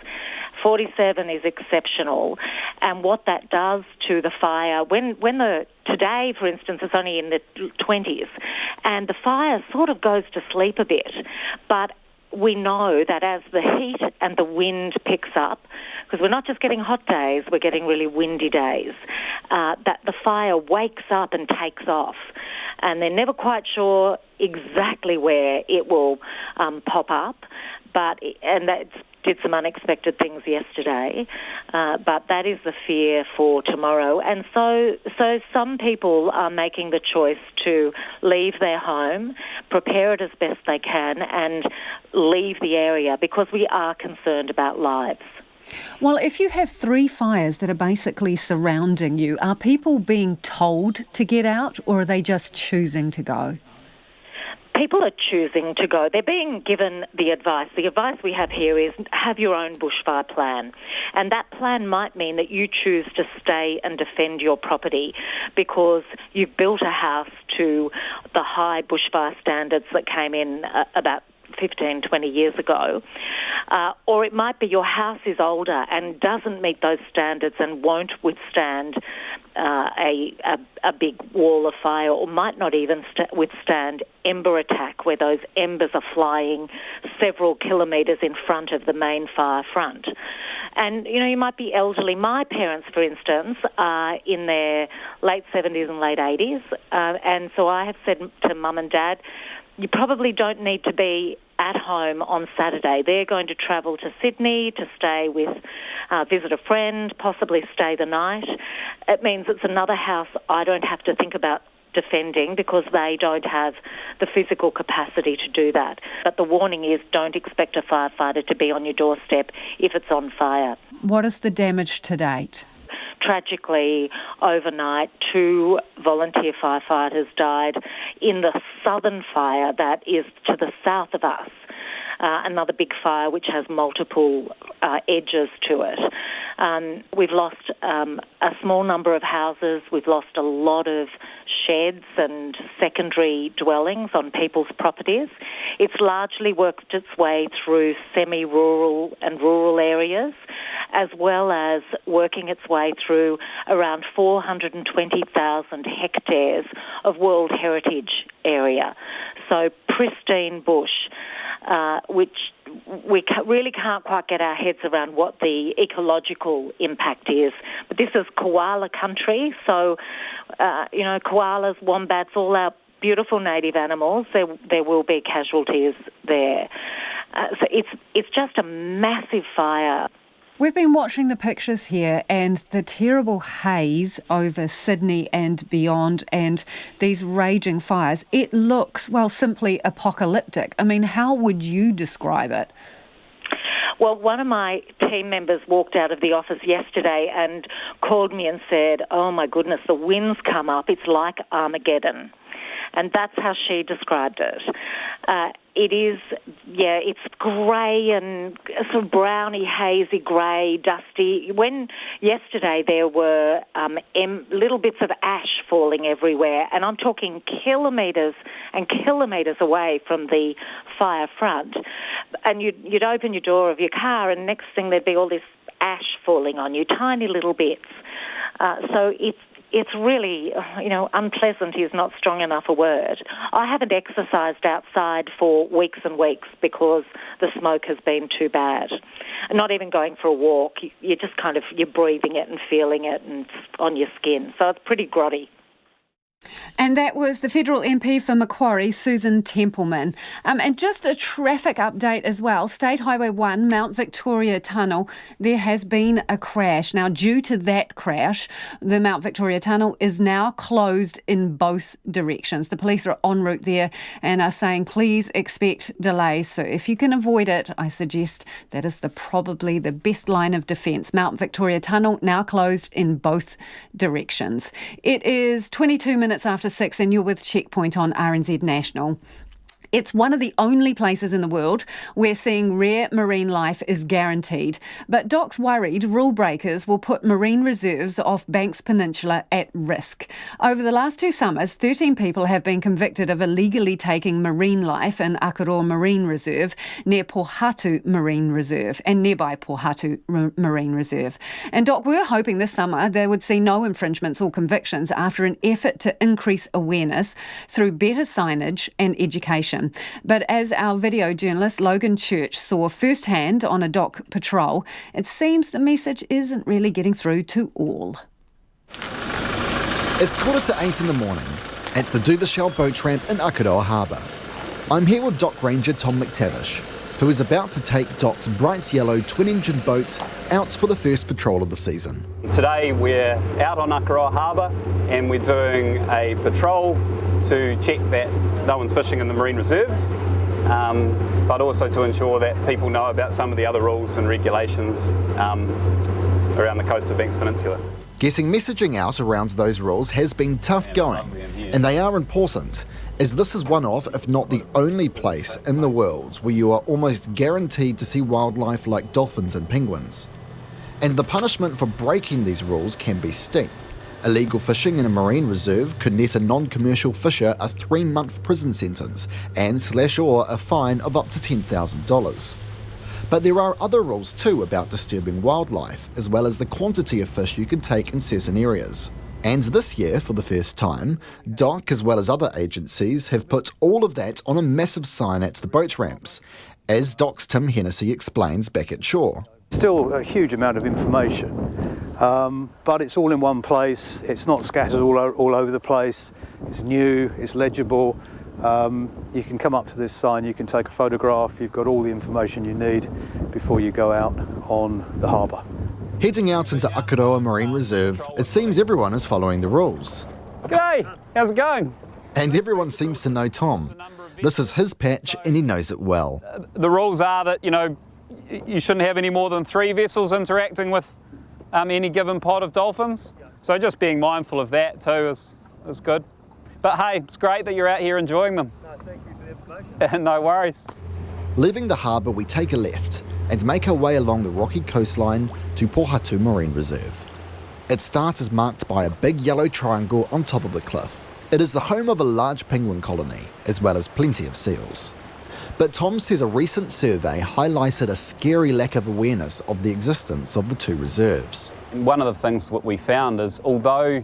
47 is exceptional, and what that does to the fire, today, for instance, it's only in the 20s, and the fire sort of goes to sleep a bit, but we know that as the heat and the wind picks up, because we're not just getting hot days, we're getting really windy days, that the fire wakes up and takes off. and they're never quite sure exactly where it will pop up. And that did some unexpected things yesterday, but that is the fear for tomorrow. And so some people are making the choice to leave their home, prepare it as best they can, and leave the area because we are concerned about lives. Well, if you have 3 fires that are basically surrounding you, are people being told to get out, or are they just choosing to go? People are choosing to go. They're being given the advice. The advice we have here is have your own bushfire plan. And that plan might mean that you choose to stay and defend your property because you've built a house to the high bushfire standards that came in about 15, 20 years ago. Or it might be your house is older and doesn't meet those standards and won't withstand a big wall of fire, or might not even withstand ember attack, where those embers are flying several kilometres in front of the main fire front. And, you might be elderly. My parents, for instance, are in their late 70s and late 80s. And so I have said to Mum and Dad, you probably don't need to be at home on Saturday. They're going to travel to Sydney to stay visit a friend, possibly stay the night. It means it's another house I don't have to think about defending because they don't have the physical capacity to do that. But the warning is don't expect a firefighter to be on your doorstep if it's on fire. What is the damage to date? Tragically, overnight, 2 volunteer firefighters died in the southern fire that is to the south of us. Another big fire which has multiple edges to it. We've lost a small number of houses. We've lost a lot of sheds and secondary dwellings on people's properties. It's largely worked its way through semi-rural and rural areas, as well as working its way through around 420,000 hectares of World Heritage area. So pristine bush, which we really can't quite get our heads around what the ecological impact is. But this is koala country, so, koalas, wombats, all our beautiful native animals, there will be casualties there. So it's just a massive fire. We've been watching the pictures here and the terrible haze over Sydney and beyond and these raging fires. It looks, simply apocalyptic. I mean, how would you describe it? Well, one of my team members walked out of the office yesterday and called me and said, oh my goodness, the winds come up. It's like Armageddon. And that's how she described it. It is, it's grey and sort of browny, hazy, grey, dusty. When yesterday there were little bits of ash falling everywhere, and I'm talking kilometres and kilometres away from the fire front, and you'd open your door of your car and next thing there'd be all this ash falling on you, tiny little bits. So it's really, unpleasant is not strong enough a word. I haven't exercised outside for weeks and weeks because the smoke has been too bad. Not even going for a walk. You're just you're breathing it and feeling it and it's on your skin. So it's pretty grotty. And that was the federal MP for Macquarie, Susan Templeman. And just a traffic update as well. State Highway 1, Mount Victoria Tunnel, there has been a crash. Now, due to that crash, the Mount Victoria Tunnel is now closed in both directions. The police are en route there and are saying, please expect delays. So if you can avoid it, I suggest that is probably the best line of defence. Mount Victoria Tunnel now closed in both directions. It is 22 minutes after 6 and you're with Checkpoint on RNZ National. It's one of the only places in the world where seeing rare marine life is guaranteed. But Doc's worried rule breakers will put marine reserves off Banks Peninsula at risk. Over the last 2 summers, 13 people have been convicted of illegally taking marine life in Akaroa Marine Reserve near Pohatu Marine Reserve and nearby Pohatu Marine Reserve. And Doc, we were hoping this summer they would see no infringements or convictions after an effort to increase awareness through better signage and education. But as our video journalist Logan Church saw firsthand on a dock patrol, it seems the message isn't really getting through to all. It's 7:45 in the morning. at the Duvershell boat ramp in Akaroa Harbour. I'm here with Dock Ranger Tom McTavish, who is about to take Dock's bright yellow twin-engine boat out for the first patrol of the season. Today we're out on Akaroa Harbour and we're doing a patrol to check that no one's fishing in the marine reserves, but also to ensure that people know about some of the other rules and regulations around the coast of Banks Peninsula. Getting messaging out around those rules has been tough going, and they are important, as this is one of, if not the only place in the world where you are almost guaranteed to see wildlife like dolphins and penguins. And the punishment for breaking these rules can be steep. Illegal fishing in a marine reserve could net a non-commercial fisher a 3-month prison sentence and / a fine of up to $10,000. But there are other rules too about disturbing wildlife, as well as the quantity of fish you can take in certain areas. And this year, for the first time, Dock, as well as other agencies, have put all of that on a massive sign at the boat ramps, as Dock's Tim Hennessy explains back at shore. Still a huge amount of information, but it's all in one place. It's not scattered all over the place. It's new, it's legible. You can come up to this sign, you can take a photograph, you've got all the information you need before you go out on the harbour. Heading out into Akaroa Marine Reserve, it seems everyone is following the rules. G'day, how's it going? And everyone seems to know Tom. This is his patch and he knows it well. The rules are that, you shouldn't have any more than 3 vessels interacting with any given pod of dolphins. So just being mindful of that too is good. But hey, it's great that you're out here enjoying them. No, thank you for the information. No worries. Leaving the harbour, we take a left and make our way along the rocky coastline to Pohatu Marine Reserve. Its start is marked by a big yellow triangle on top of the cliff. It is the home of a large penguin colony, as well as plenty of seals. But Tom says a recent survey highlighted a scary lack of awareness of the existence of the 2 reserves. One of the things that we found is, although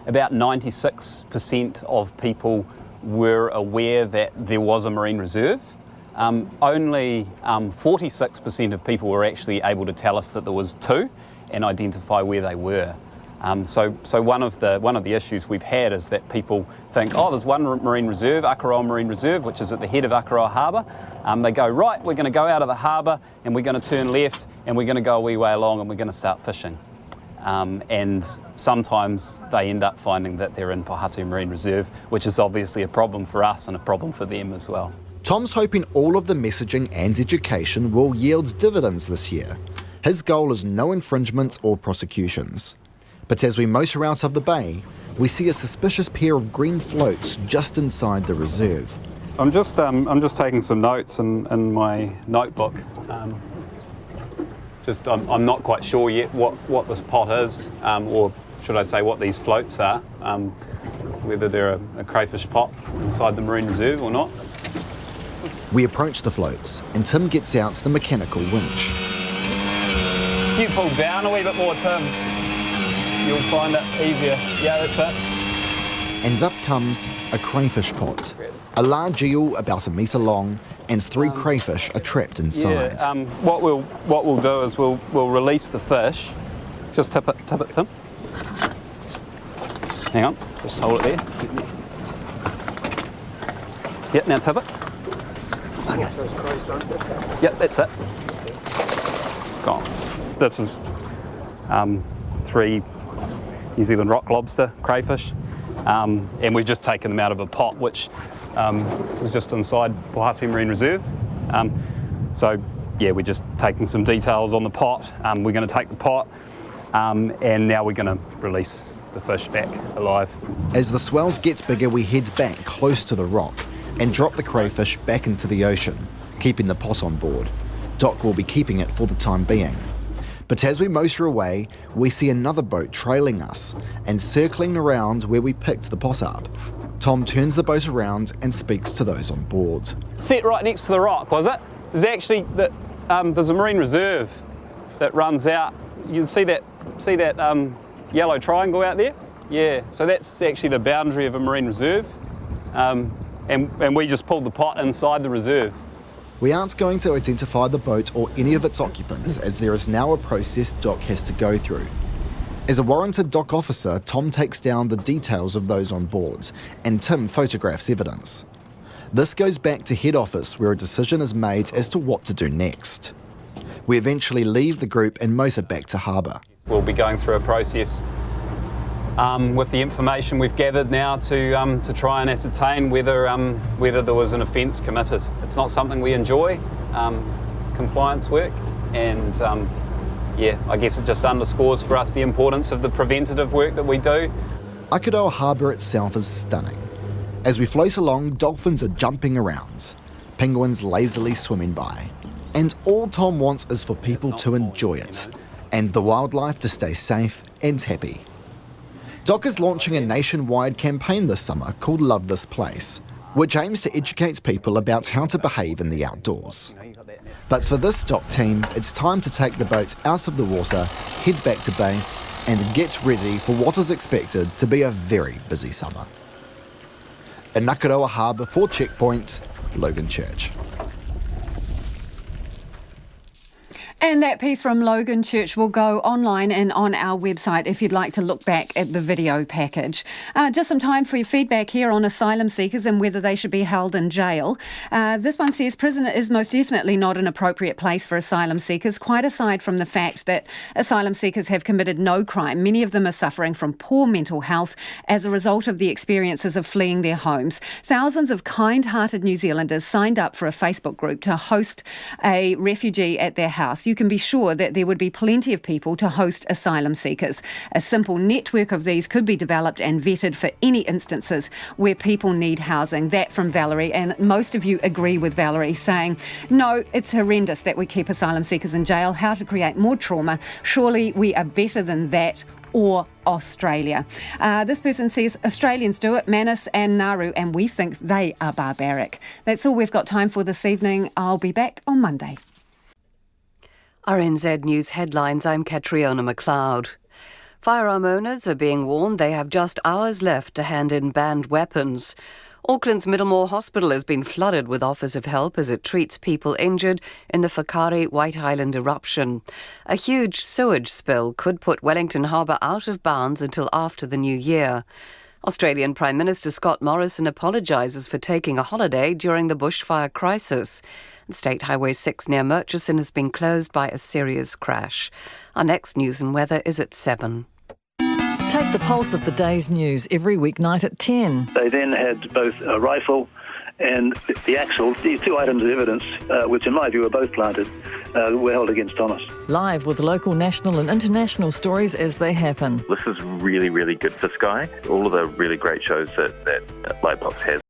about 96% of people were aware that there was a marine reserve, only 46% of people were actually able to tell us that there was 2 and identify where they were. So one of the issues we've had is that people think, oh, there's one marine reserve, Akaroa Marine Reserve, which is at the head of Akaroa Harbour. They go, right, we're going to go out of the harbour and we're going to turn left and we're going to go a wee way along and we're going to start fishing. And sometimes they end up finding that they're in Pohatu Marine Reserve, which is obviously a problem for us and a problem for them as well. Tom's hoping all of the messaging and education will yield dividends this year. His goal is no infringements or prosecutions. But as we motor out of the bay, we see a suspicious pair of green floats just inside the reserve. I'm just taking some notes in my notebook. I'm not quite sure yet what this pot is, or should I say what these floats are, whether they're a crayfish pot inside the marine reserve or not. We approach the floats and Tim gets out the mechanical winch. You pull down a wee bit more, Tim. You'll find it easier. Yeah, that's it. And up comes a crayfish pot. A large eel about 1 metre long and 3 crayfish are trapped inside. Yeah, what we'll do is we'll release the fish. Just tip it, Tim. Hang on, just hold it there. Yep, now tip it. Okay. Yep, that's it. Gone. This is 3 New Zealand rock lobster crayfish, and we've just taken them out of a pot which was just inside Pohatu Marine Reserve. So yeah, we're just taking some details on the pot. We're going to take the pot and now we're going to release the fish back alive. As the swells gets bigger, we head back close to the rock and drop the crayfish back into the ocean, keeping the pot on board. Doc will be keeping it for the time being. But as we motor away, we see another boat trailing us and circling around where we picked the pot up. Tom turns the boat around and speaks to those on board. Set right next to the rock, was it? There's actually there's a marine reserve that runs out. You can see that yellow triangle out there. Yeah, so that's actually the boundary of a marine reserve, and we just pulled the pot inside the reserve. We aren't going to identify the boat or any of its occupants, as there is now a process Doc has to go through. As a warranted dock officer, Tom takes down the details of those on board, and Tim photographs evidence. This goes back to head office, where a decision is made as to what to do next. We eventually leave the group and motor back to harbour. We'll be going through a process with the information we've gathered now to try and ascertain whether there was an offence committed. It's not something we enjoy, compliance work, and I guess it just underscores for us the importance of the preventative work that we do. Akaroa Harbour itself is stunning. As we float along, dolphins are jumping around, penguins lazily swimming by, and all Tom wants is for people to enjoy it, and the wildlife to stay safe and happy. Doc is launching a nationwide campaign this summer called Love This Place, which aims to educate people about how to behave in the outdoors. But for this Doc team, it's time to take the boat out of the water, head back to base, and get ready for what is expected to be a very busy summer. In Akaroa Harbour for Checkpoint, Logan Church. And that piece from Logan Church will go online and on our website if you'd like to look back at the video package. Just some time for your feedback here on asylum seekers and whether they should be held in jail. This one says prison is most definitely not an appropriate place for asylum seekers, quite aside from the fact that asylum seekers have committed no crime. Many of them are suffering from poor mental health as a result of the experiences of fleeing their homes. Thousands of kind-hearted New Zealanders signed up for a Facebook group to host a refugee at their house. You can be sure that there would be plenty of people to host asylum seekers. A simple network of these could be developed and vetted for any instances where people need housing. That from Valerie, and most of you agree with Valerie, saying, no, it's horrendous that we keep asylum seekers in jail. How to create more trauma. Surely we are better than that. Or Australia. This person says Australians do it, Manus and Nauru, and we think they are barbaric. That's all we've got time for this evening. I'll be back on Monday. RNZ News headlines, I'm Catriona McLeod. Firearm owners are being warned they have just hours left to hand in banned weapons. Auckland's Middlemore Hospital has been flooded with offers of help as it treats people injured in the Whakaari White Island eruption. A huge sewage spill could put Wellington Harbour out of bounds until after the new year. Australian Prime Minister Scott Morrison apologises for taking a holiday during the bushfire crisis. State Highway 6 near Murchison has been closed by a serious crash. Our next news and weather is at 7. Take the pulse of the day's news every weeknight at 10. They then had both a rifle and the axle, these two items of evidence, which in my view are both planted, were held against Thomas. Live with local, national and international stories as they happen. This is really, really good for Sky. All of the really great shows that Lightbox has.